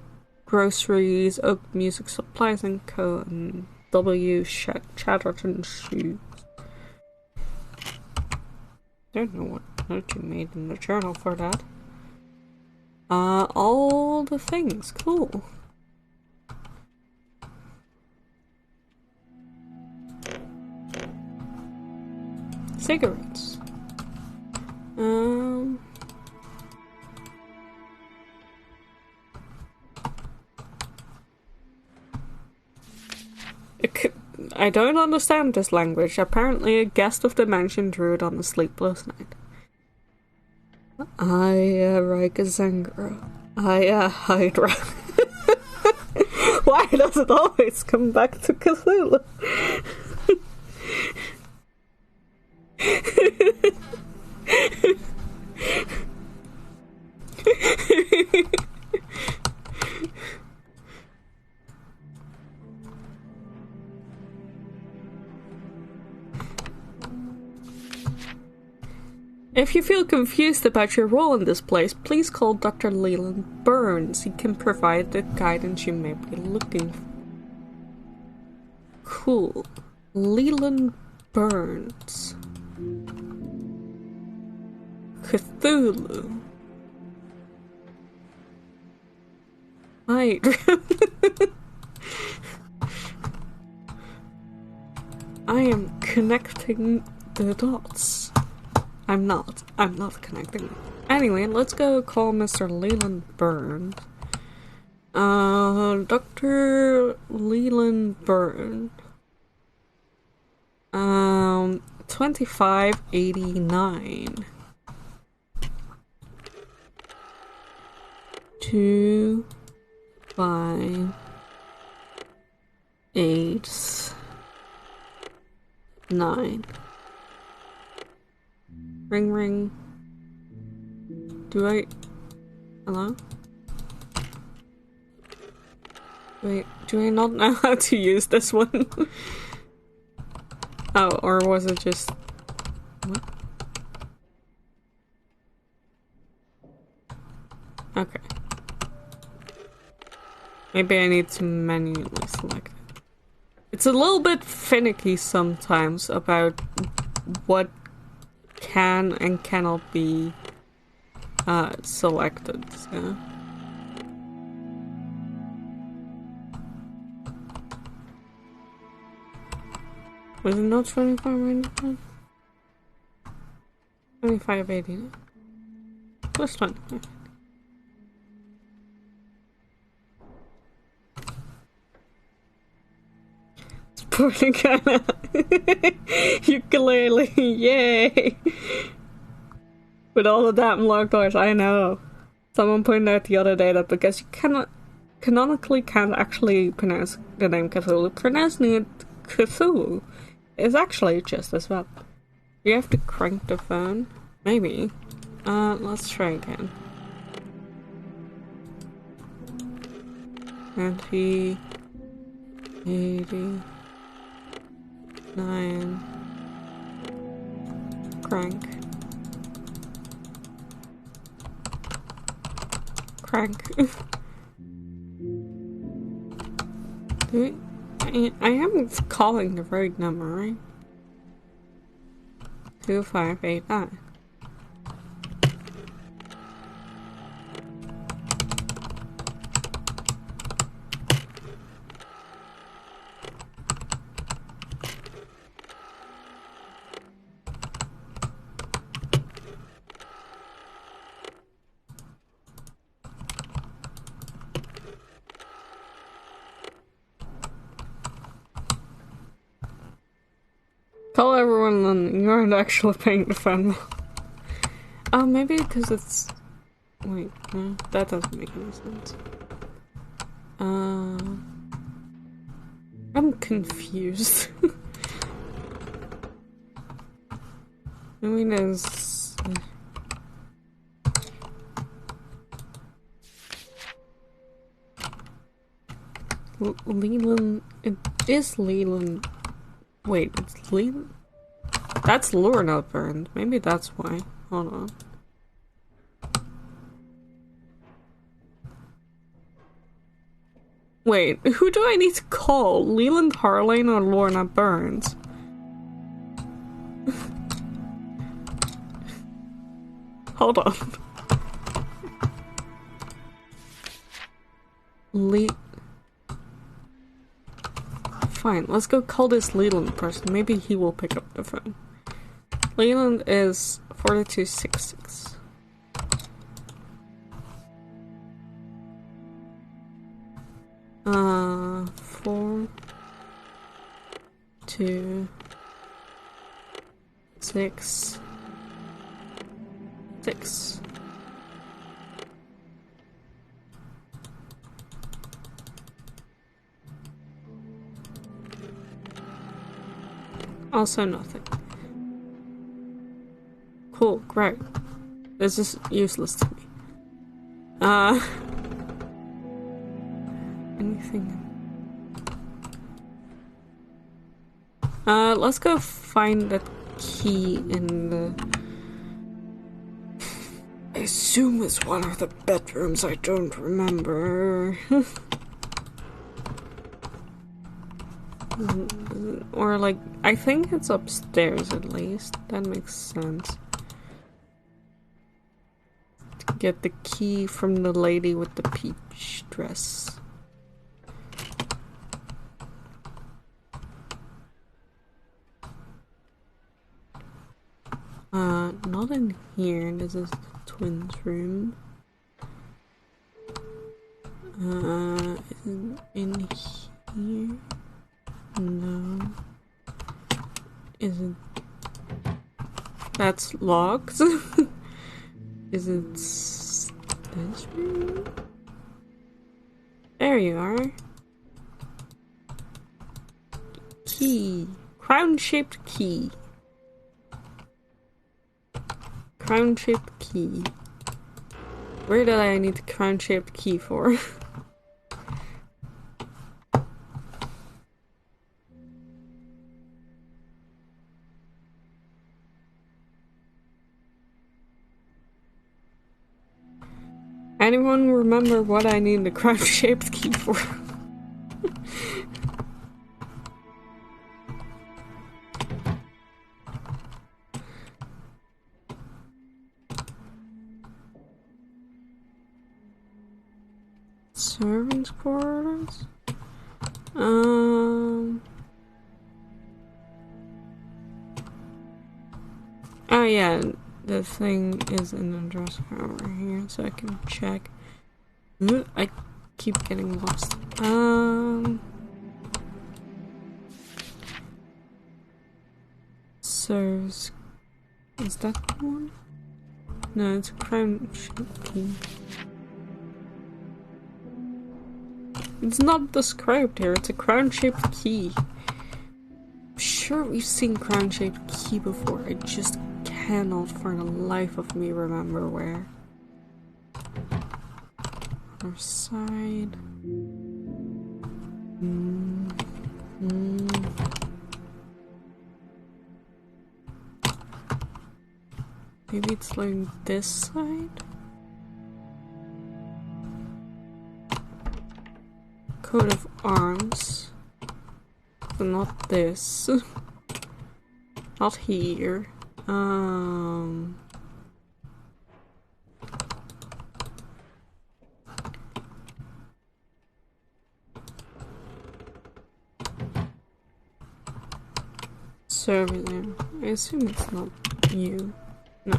Groceries, Oak Music Supplies & Co., and W. Chatterton Shoes. Don't know what note you made in the journal for that. All the things. Cool. Cigarettes. I don't understand this language. Apparently a guest of the mansion drew it on a sleepless night. Aya Rikazangra. Aya Hydra. Why does it always come back to Cthulhu? If you feel confused about your role in this place, please call Dr. Leland Burns. He can provide the guidance you may be looking for. Cool. Leland Burns. Cthulhu. Hydra. I am connecting the dots. I'm not connecting. Anyway, let's go call Mr. Leland Burns. Dr. Leland Burns. 2589. 2 5 8 9. Ring ring. Hello? Wait, do I not know how to use this one? Oh, or was it just... What? Okay. Maybe I need to manually select it. It's a little bit finicky sometimes about what can and cannot be selected, so. Was it not 2589? 2589. Plus 25. Sporting kinda ukulele, yay! With all the damn locked doors, I know. Someone pointed out the other day that because you canonically can't actually pronounce the name Cthulhu, pronouncing it Cthulhu is actually just as well. You have to crank the phone? Maybe. Let's try again. 20, 80, 9, crank. I am calling the right number, right? 2589. Call everyone and you aren't actually paying the phone. Oh, maybe because it's... Wait, no, that doesn't make any sense. I'm confused. I mean, there's... Leland... It is Leland... Wait, it's Leland? That's Lorna burned. Maybe that's why. Hold on. Wait, who do I need to call? Leland Harlane or Lorna Burns? Hold on. Fine, let's go call this Leland person. Maybe he will pick up the phone. Leland is 4266. 4, 2, 6, 6. Also nothing. Cool, great. This is useless to me. Anything? Let's go find that key in the... I assume it's one of the bedrooms, I don't remember. Or like, I think it's upstairs at least. That makes sense. To get the key from the lady with the peach dress. Not in here. This is the twins' room. In here? No. Is it... That's locked? Is it this room? There you are. Key. Crown-shaped key. Crown-shaped key. Where did I need the crown-shaped key for? Anyone remember what I need the crown-shaped key for? Servants' quarters? Oh yeah, the thing is in the dresser over here, so I can check. I keep getting lost. Serves. Is that the one? No, it's a crown-shaped key. It's not described here, it's a crown-shaped key. I'm sure we've seen crown-shaped key before, I just cannot for the life of me remember where. Other side. Maybe it's like this side? Coat of arms. But not this. Not here. Serving. I assume it's not you. No.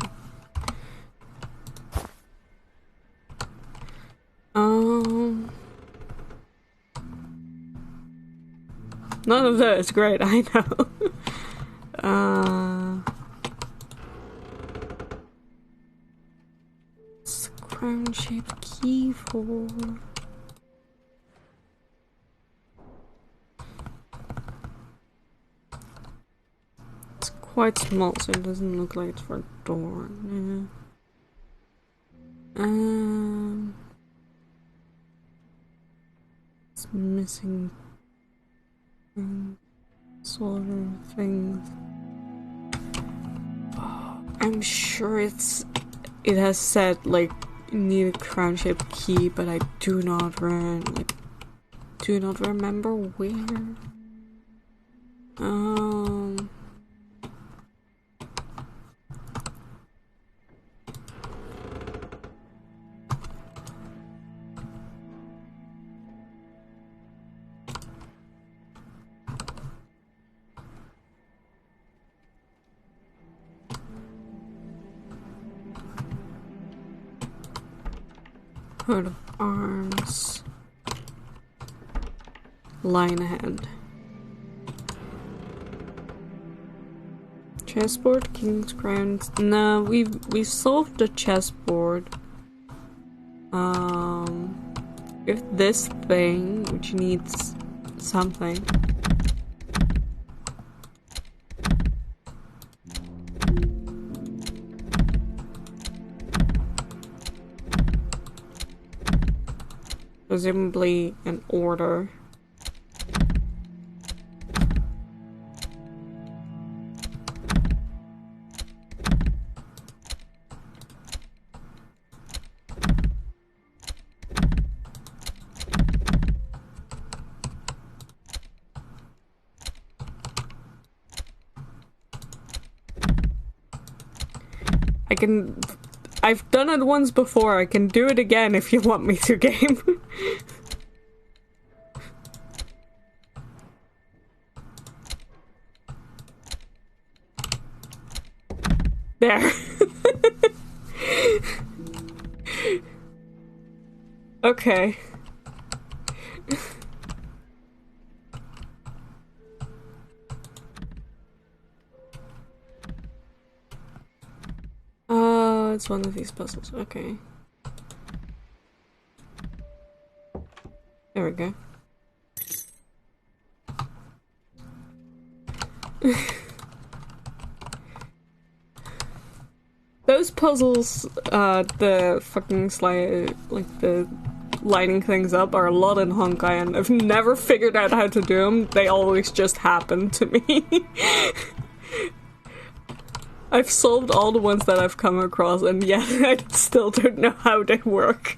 None of that is great, I know. What's the crown-shaped key for? It's quite small, so it doesn't look like it's for a door. Yeah. It's missing sort of things. Oh, I'm sure it has said like need a crown-shaped key, but I do not remember where. Coat of arms. Line ahead. Chessboard, king's crown. No, we solved the chessboard. If this thing, which needs something. Presumably an order. I've done it once before, I can do it again if you want me to, game. There. Okay. It's one of these puzzles. Okay. There we go. Those puzzles, the fucking slide, like the lighting things up, are a lot in Honkai, and I've never figured out how to do them. They always just happen to me. I've solved all the ones that I've come across, and yet I still don't know how they work.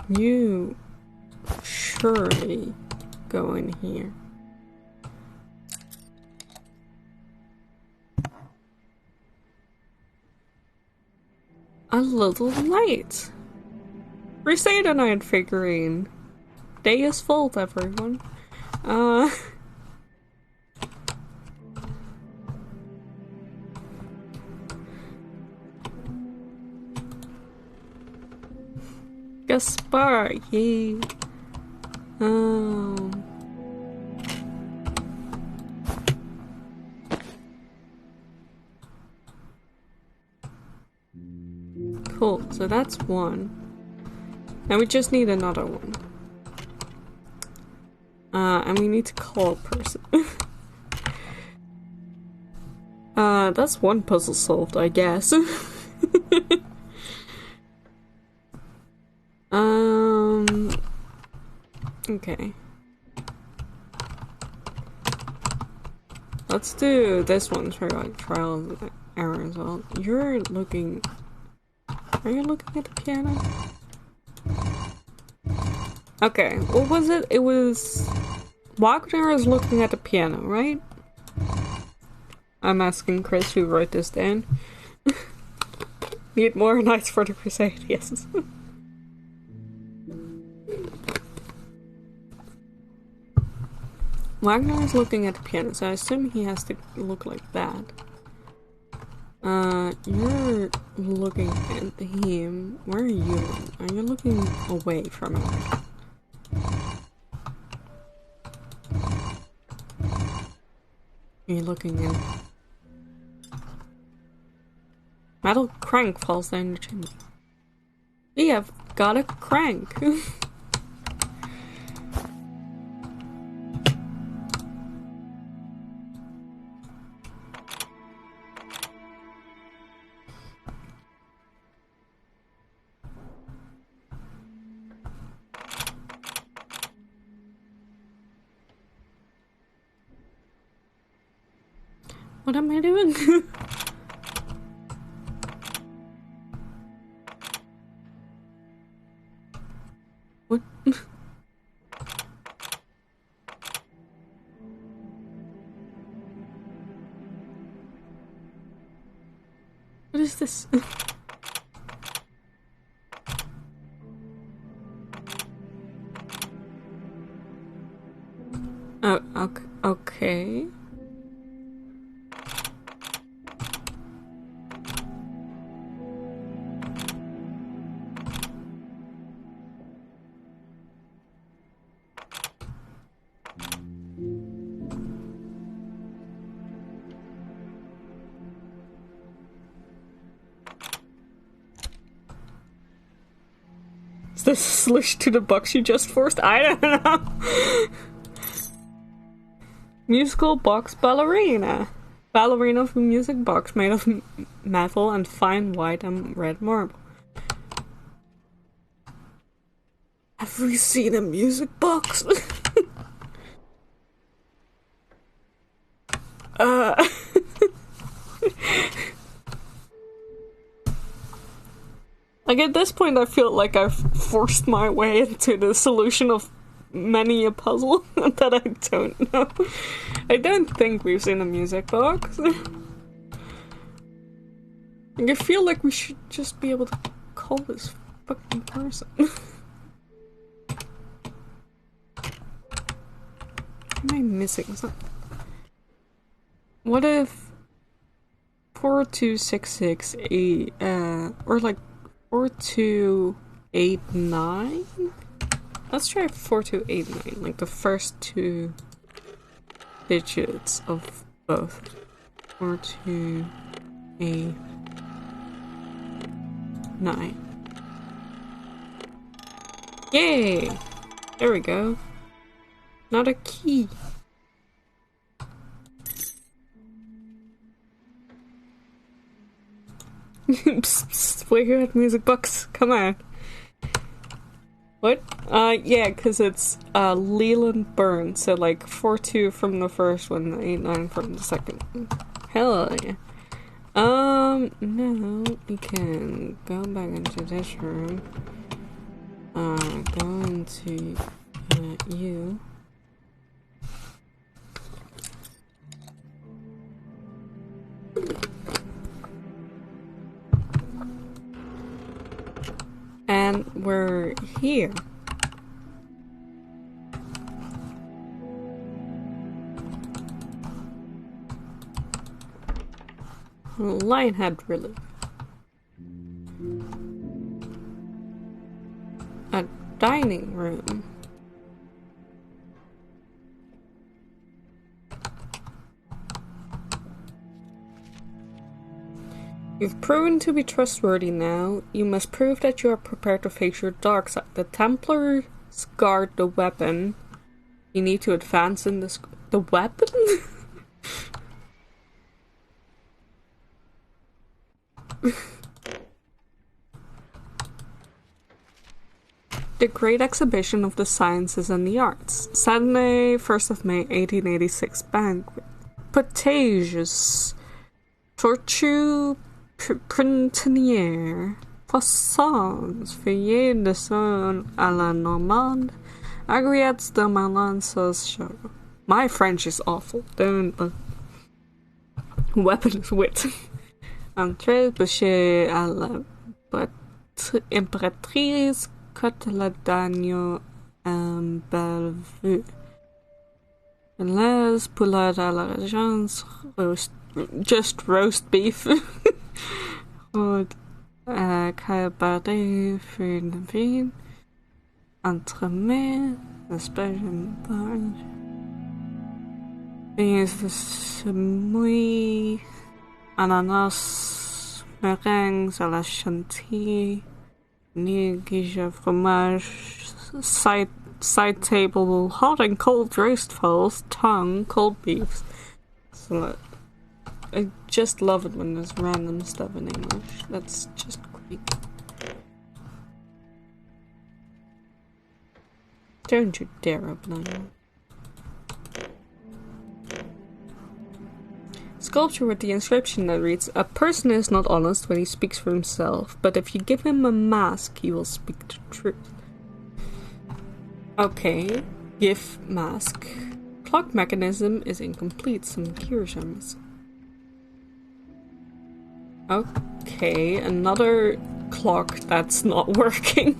You surely go in here. A little light. Crusader Knight figurine. Day is fault, everyone. Gaspar, yay. Cool, so that's one. Now we just need another one. And we need to call a person. That's one puzzle solved, I guess. Okay. Let's do this one for like trial and error as well. You're looking... Are you looking at the piano? Okay, what was it? It was... Wagner is looking at the piano, right? I'm asking Chris who wrote this down. Need more Knights for the Crusade, yes. Wagner is looking at the piano, so I assume he has to look like that. You're looking at him. Where are you? Are you looking away from him? are you looking in? Metal crank falls down the chimney. We have got a crank. What am I doing? What? What is this? Oh, okay. Is this a solution to the box you just forced? I don't know. Musical box ballerina. Ballerina of a music box made of metal and fine white and red marble. Have we seen a music box? Like at this point I feel like I've forced my way into the solution of many a puzzle that I don't know. I don't think we've seen a music box. Like, I feel like we should just be able to call this fucking person. Am I missing something? What if 4266 or like 4289? Let's try 4289, like the first two digits of both. 4289. Yay! There we go. Not a key. Psst, psst, we're here at Music Box. Come on. What? Yeah, because it's Leland Burns, so like 4-2 from the first one, 8-9 from the second. Hell yeah. Now we can go back into this room. Go into you. And we're here. Lionhead Relief. A dining room. You've proven to be trustworthy now. You must prove that you are prepared to face your dark side. The Templars guard the weapon. You need to advance in the weapon? The Great Exhibition of the Sciences and the Arts. Saturday, 1st of May, 1886 banquet. Potages. Tortue printanière. Poissons. Feuillets de saune à la normande. Agrettes de Malin sauce show. My French is awful. Don't. Weapon is wit. Entrée bouchée à la impératrice. Côtelette d'agneau en Bellevue. Les poulet à la régence. Just roast beef. Cabaret, fruit de vigne. Entremets. Aspersion barge. Es muy ananas, meringues à la chantilly, guiche fromage, side table, hot and cold roast foals, tongue, cold beefs. So I just love it when there's random stuff in English. That's just great. Don't you dare open it. Sculpture with the inscription that reads, "A person is not honest when he speaks for himself, but if you give him a mask, he will speak the truth." Okay, give mask. Clock mechanism is incomplete, some gears are missing. Okay, another clock that's not working.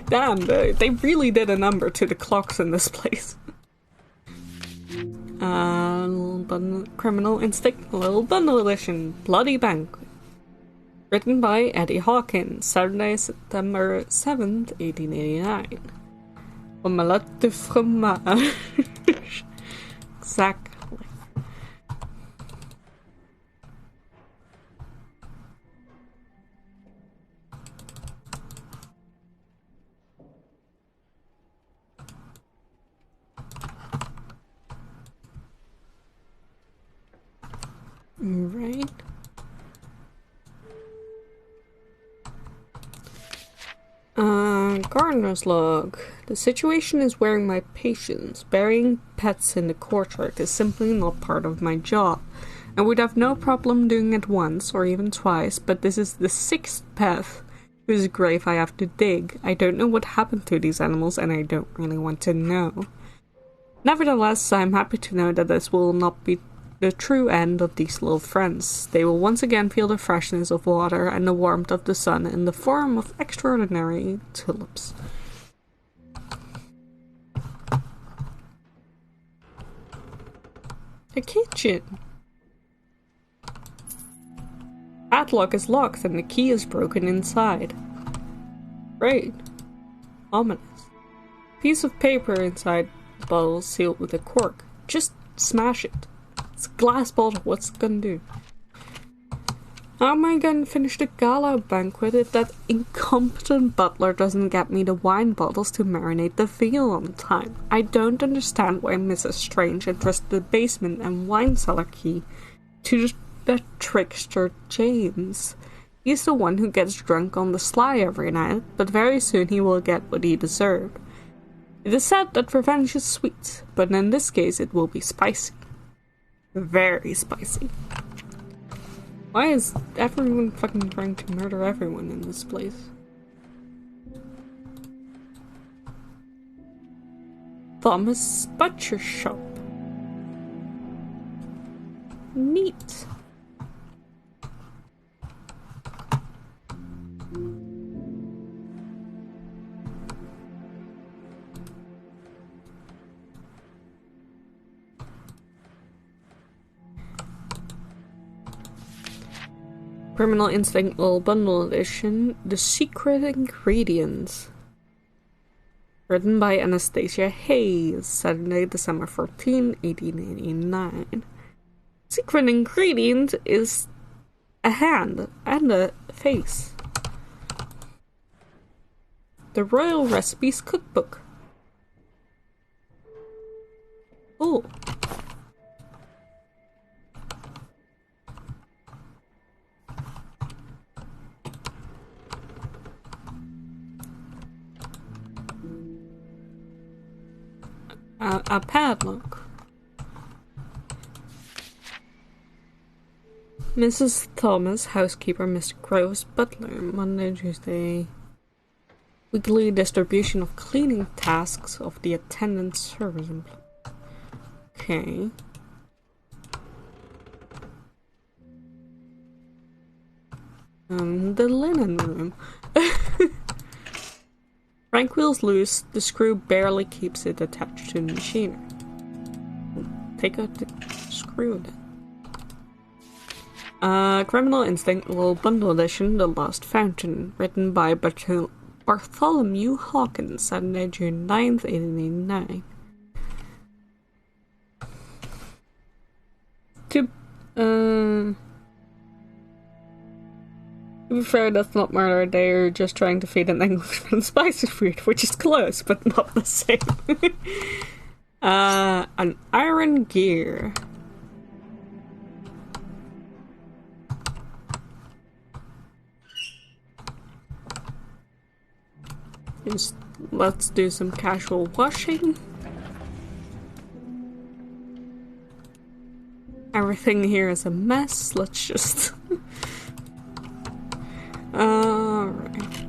Damn, they really did a number to the clocks in this place. Criminal Instinct, Little Bundle Edition, Bloody Banquet. Written by Eddie Hawkins, Saturday, September 7th, 1889. Omelette de fromage. Exactly. Right. Gardener's log. The situation is wearing my patience. Burying pets in the courtyard is simply not part of my job. I would have no problem doing it once or even twice, but this is the 6th pet whose grave I have to dig. I don't know what happened to these animals, and I don't really want to know. Nevertheless, I am happy to know that this will not be the true end of these little friends. They will once again feel the freshness of water and the warmth of the sun in the form of extraordinary tulips. The kitchen. Padlock is locked and the key is broken inside. Great. Ominous. Piece of paper inside the bottle sealed with a cork. Just smash it. It's a glass bottle, what's it gonna do? How am I gonna finish the gala banquet if that incompetent butler doesn't get me the wine bottles to marinate the veal on time? I don't understand why Mrs. Strange entrusted the basement and wine cellar key to the trickster James. He's the one who gets drunk on the sly every night, but very soon he will get what he deserved. It is said that revenge is sweet, but in this case it will be spicy. Very spicy. Why is everyone fucking trying to murder everyone in this place? Thomas' Butcher Shop. Neat. Criminal Instinct Little Bundle Edition, The Secret Ingredients. Written by Anastasia Hayes, Saturday, December 14, 1889. Secret ingredient is a hand and a face. The Royal Recipes Cookbook. Oh. A padlock. Mrs. Thomas, housekeeper, Mr. Groves, butler, Monday, Tuesday. Weekly distribution of cleaning tasks of the attendant service employee. Okay. The linen room. Crank wheel's loose, the screw barely keeps it attached to the machinery. Take out the screw then. Criminal Instinct Little Bundle Edition, The Lost Fountain, written by Bartholomew Hawkins, Saturday, June 9th, 1889. To be fair, that's not murder. They're just trying to feed an Englishman spicy food, which is close, but not the same. An iron gear. Just let's do some casual washing. Everything here is a mess. Let's just... Alright.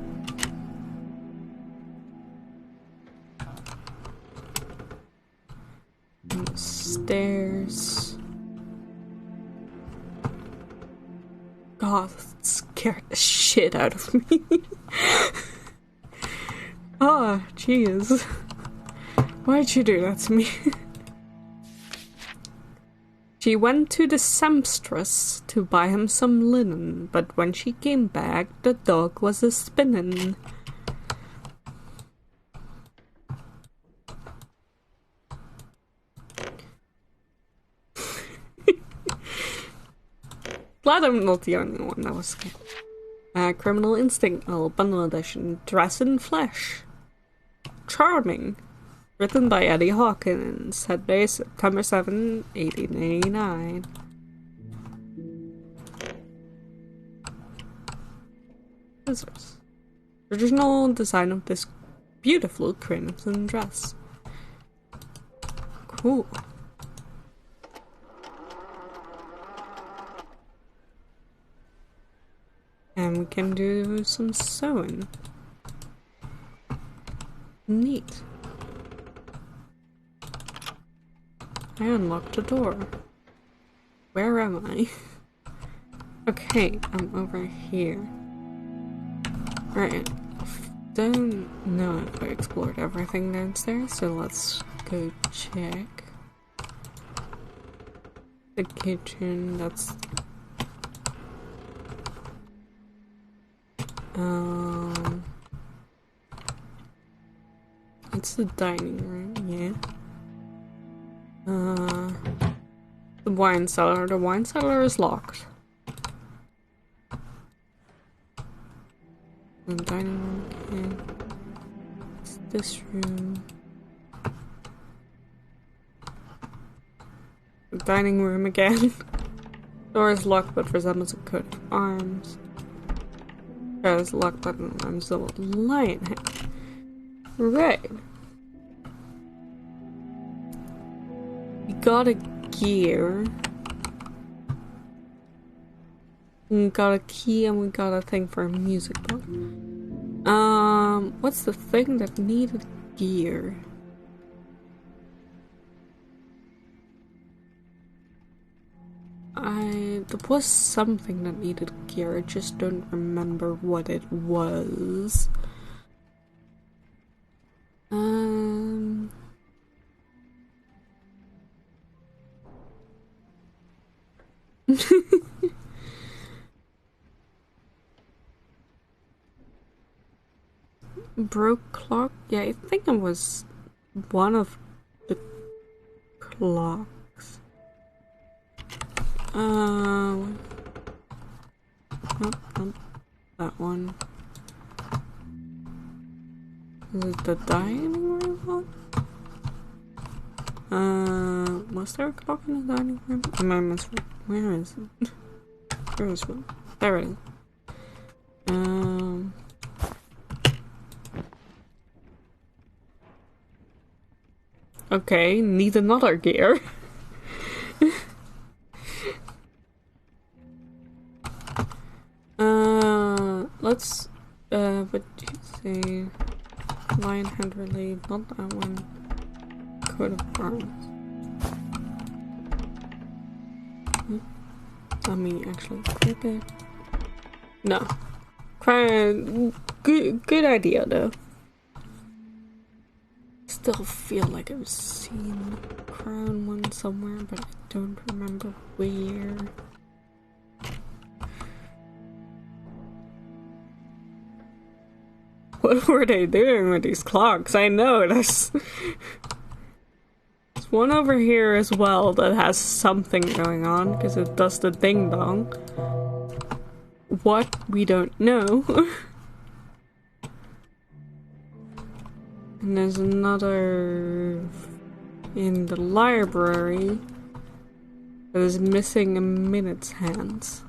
Stairs. God, that scared the shit out of me. Oh, jeez. Why'd you do that to me? She went to the seamstress to buy him some linen, but when she came back, the dog was a-spinning. Glad I'm not the only one that was scared. Criminal Instinct, Bundle Edition, Dress in Flesh. Charming. Written by Eddie Hawkins. Head base September 7, 1889. Scissors. Original design of this beautiful crimson dress. Cool. And we can do some sewing. Neat. I unlocked the door. Where am I? Okay, I'm over here. Right. Don't know if I explored everything downstairs, so let's go check. The kitchen, that's... It's the dining room, yeah. The wine cellar. The wine cellar is locked. The dining room again. It's this room. The dining room again. Door is locked but resembles a coat of arms. Door is locked but resembles a lion head. Right. We got a gear. We got a key and we got a thing for a music book. What's the thing that needed gear? There was something that needed gear, I just don't remember what it was. Broke clock? Yeah, I think it was one of the clocks. Nope, that one. Is it the dining room one? Was there a clock in the dining room? Am I misread? Where is it? Where is it? There it is. Okay, need another gear. Let's, what did you say? Lion head relief, not that one. Coat of arms. Let me actually click it. No. Good idea though. Still feel like I've seen the crown one somewhere, but I don't remember where. What were they doing with these clocks? I know, this one over here as well that has something going on, because it does the ding-dong. What? We don't know. And there's another in the library that is missing a minute's hands.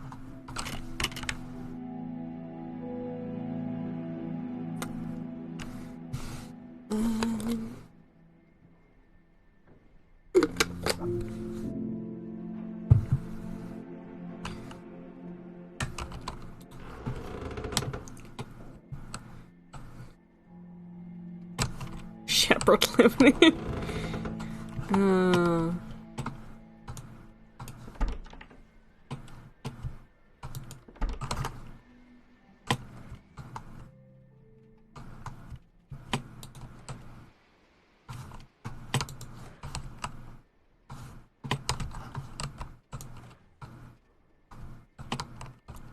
Shepherd living.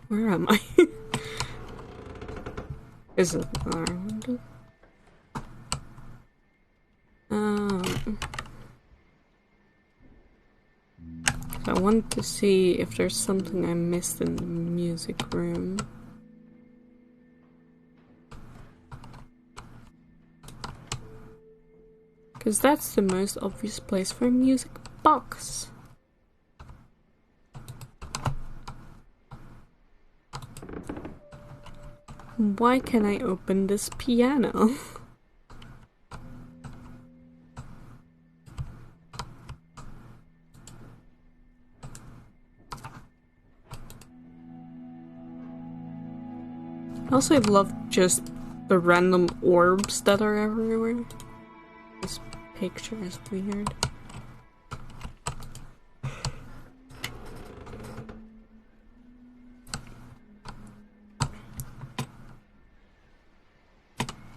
Where am I? Is it window? I want to see if there's something I missed in the music room. Because that's the most obvious place for a music box. Why can't I open this piano? Also, I love just the random orbs that are everywhere. This picture is weird.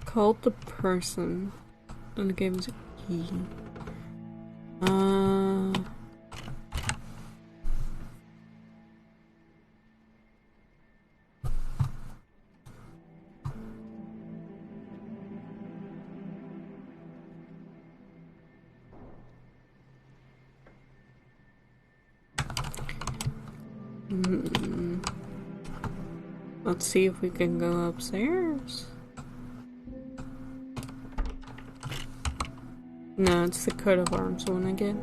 Called the person and gave us a key. Let's see if we can go upstairs. No, it's the coat of arms one again.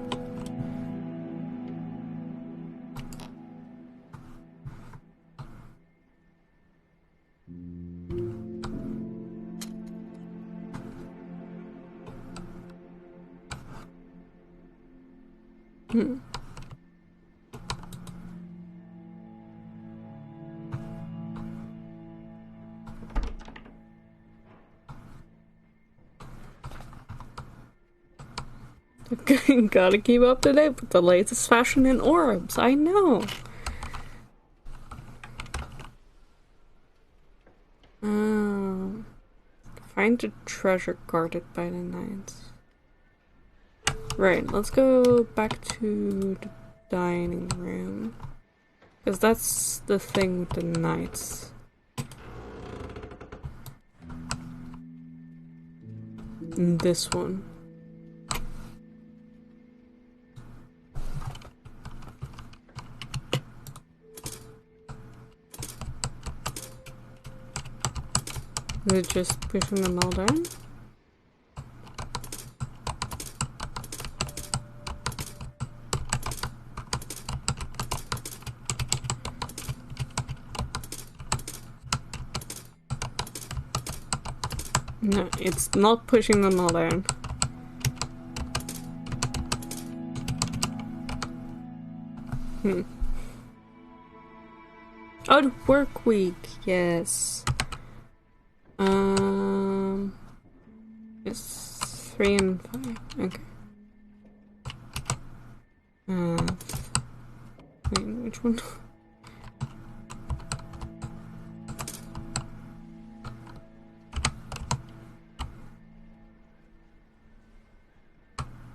Gotta keep up to date with the latest fashion in orbs, I know. Find the treasure guarded by the knights. Right, let's go back to the dining room. Because that's the thing with the knights. And this one. Is it just pushing them all down? No, it's not pushing them all down. Oh, the work week, yes. It's 3 and 5. Okay. Wait, which one?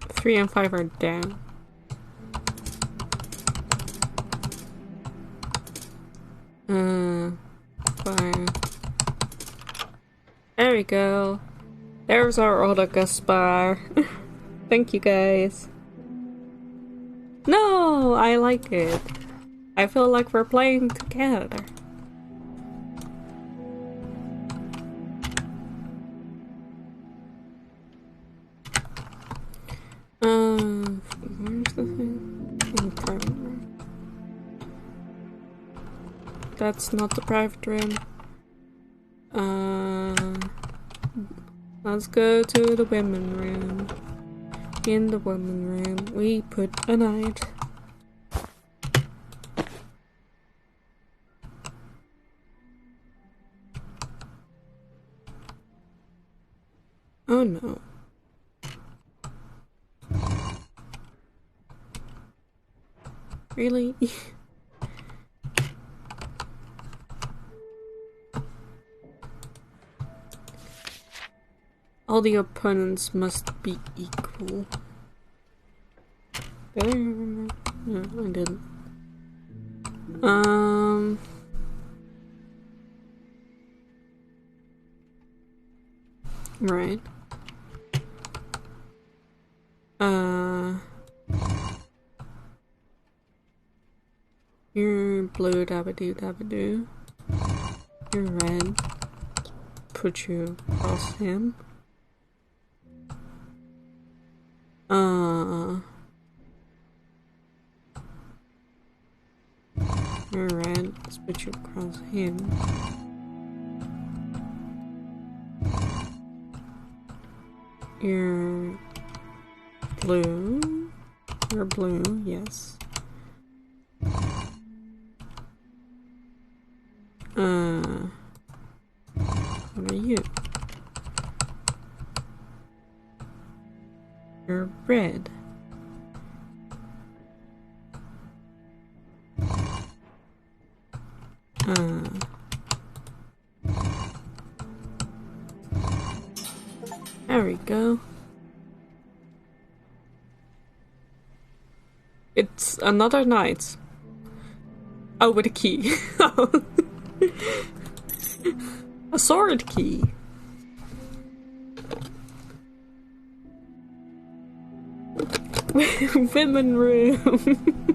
Three and 5 are down. Fine. There we go. There's our other guest bar. Thank you guys. No, I like it. I feel like we're playing together. Where's the thing? In the private room. That's not the private room. Let's go to the women room. In the women room, we put a night. Oh no. Really? All the opponents must be equal. Did I remember? No, I didn't. Right. You're blue, dabba-doo, dabba-doo. You're red. Put you across him. You're red. Let's put you across him. You're blue. You're blue, yes. What are you? You're red. There we go. It's another night. Oh, with a key. A sword key. Women room.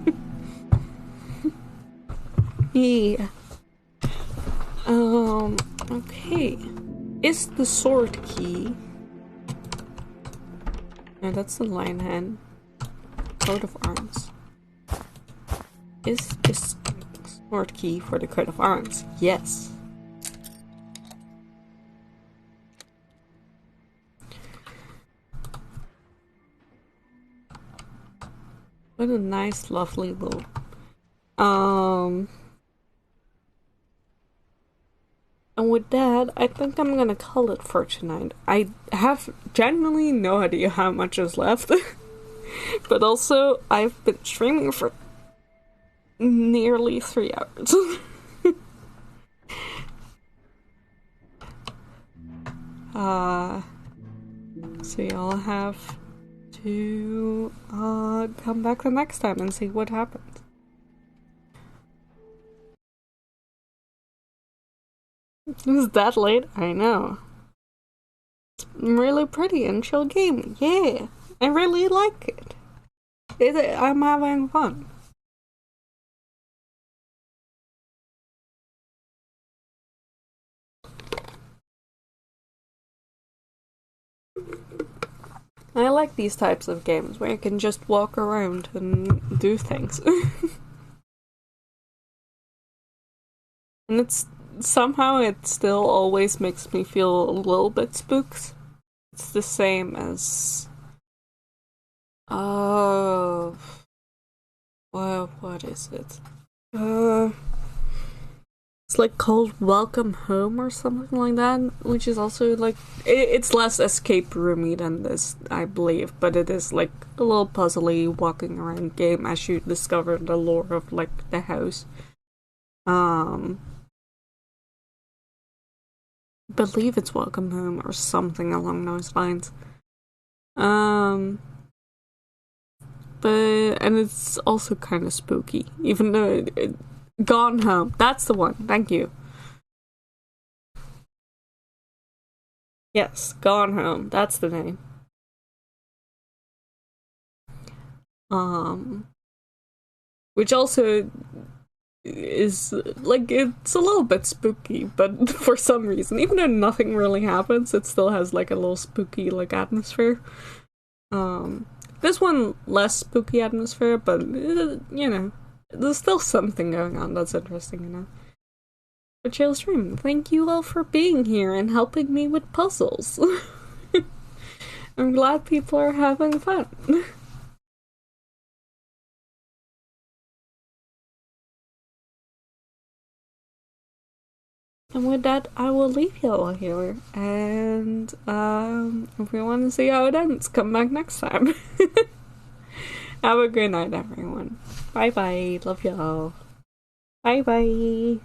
Yeah. Okay. Is the sword key? No, that's the lion hand. Coat of arms. Is this sword key for the coat of arms? Yes. What a nice, lovely little. And with that, I think I'm gonna call it for tonight. I have genuinely no idea how much is left. But also, I've been streaming for nearly 3 hours. So y'all have to come back the next time and see what happens. It was that late? I know. It's really pretty and chill game. Yeah, I really like it. I'm having fun. I like these types of games where you can just walk around and do things. And it's somehow it still always makes me feel a little bit spooked. It's the same as well, what is it? It's like called Welcome Home or something like that, which is also like it's less escape roomy than this, I believe, but it is like a little puzzly walking around game as you discover the lore of like the house. Believe it's Welcome Home or something along those lines. But and it's also kind of spooky, even though Gone Home. That's the one. Thank you. Yes, Gone Home. That's the name. which also is like it's a little bit spooky, but for some reason, even though nothing really happens, it still has like a little spooky like atmosphere. This one less spooky atmosphere, but you know, there's still something going on that's interesting enough. But chill stream, thank you all for being here and helping me with puzzles. I'm glad people are having fun. And with that, I will leave y'all here. And if you want to see how it ends, come back next time. Have a good night, everyone. Bye bye. Love y'all. Bye bye.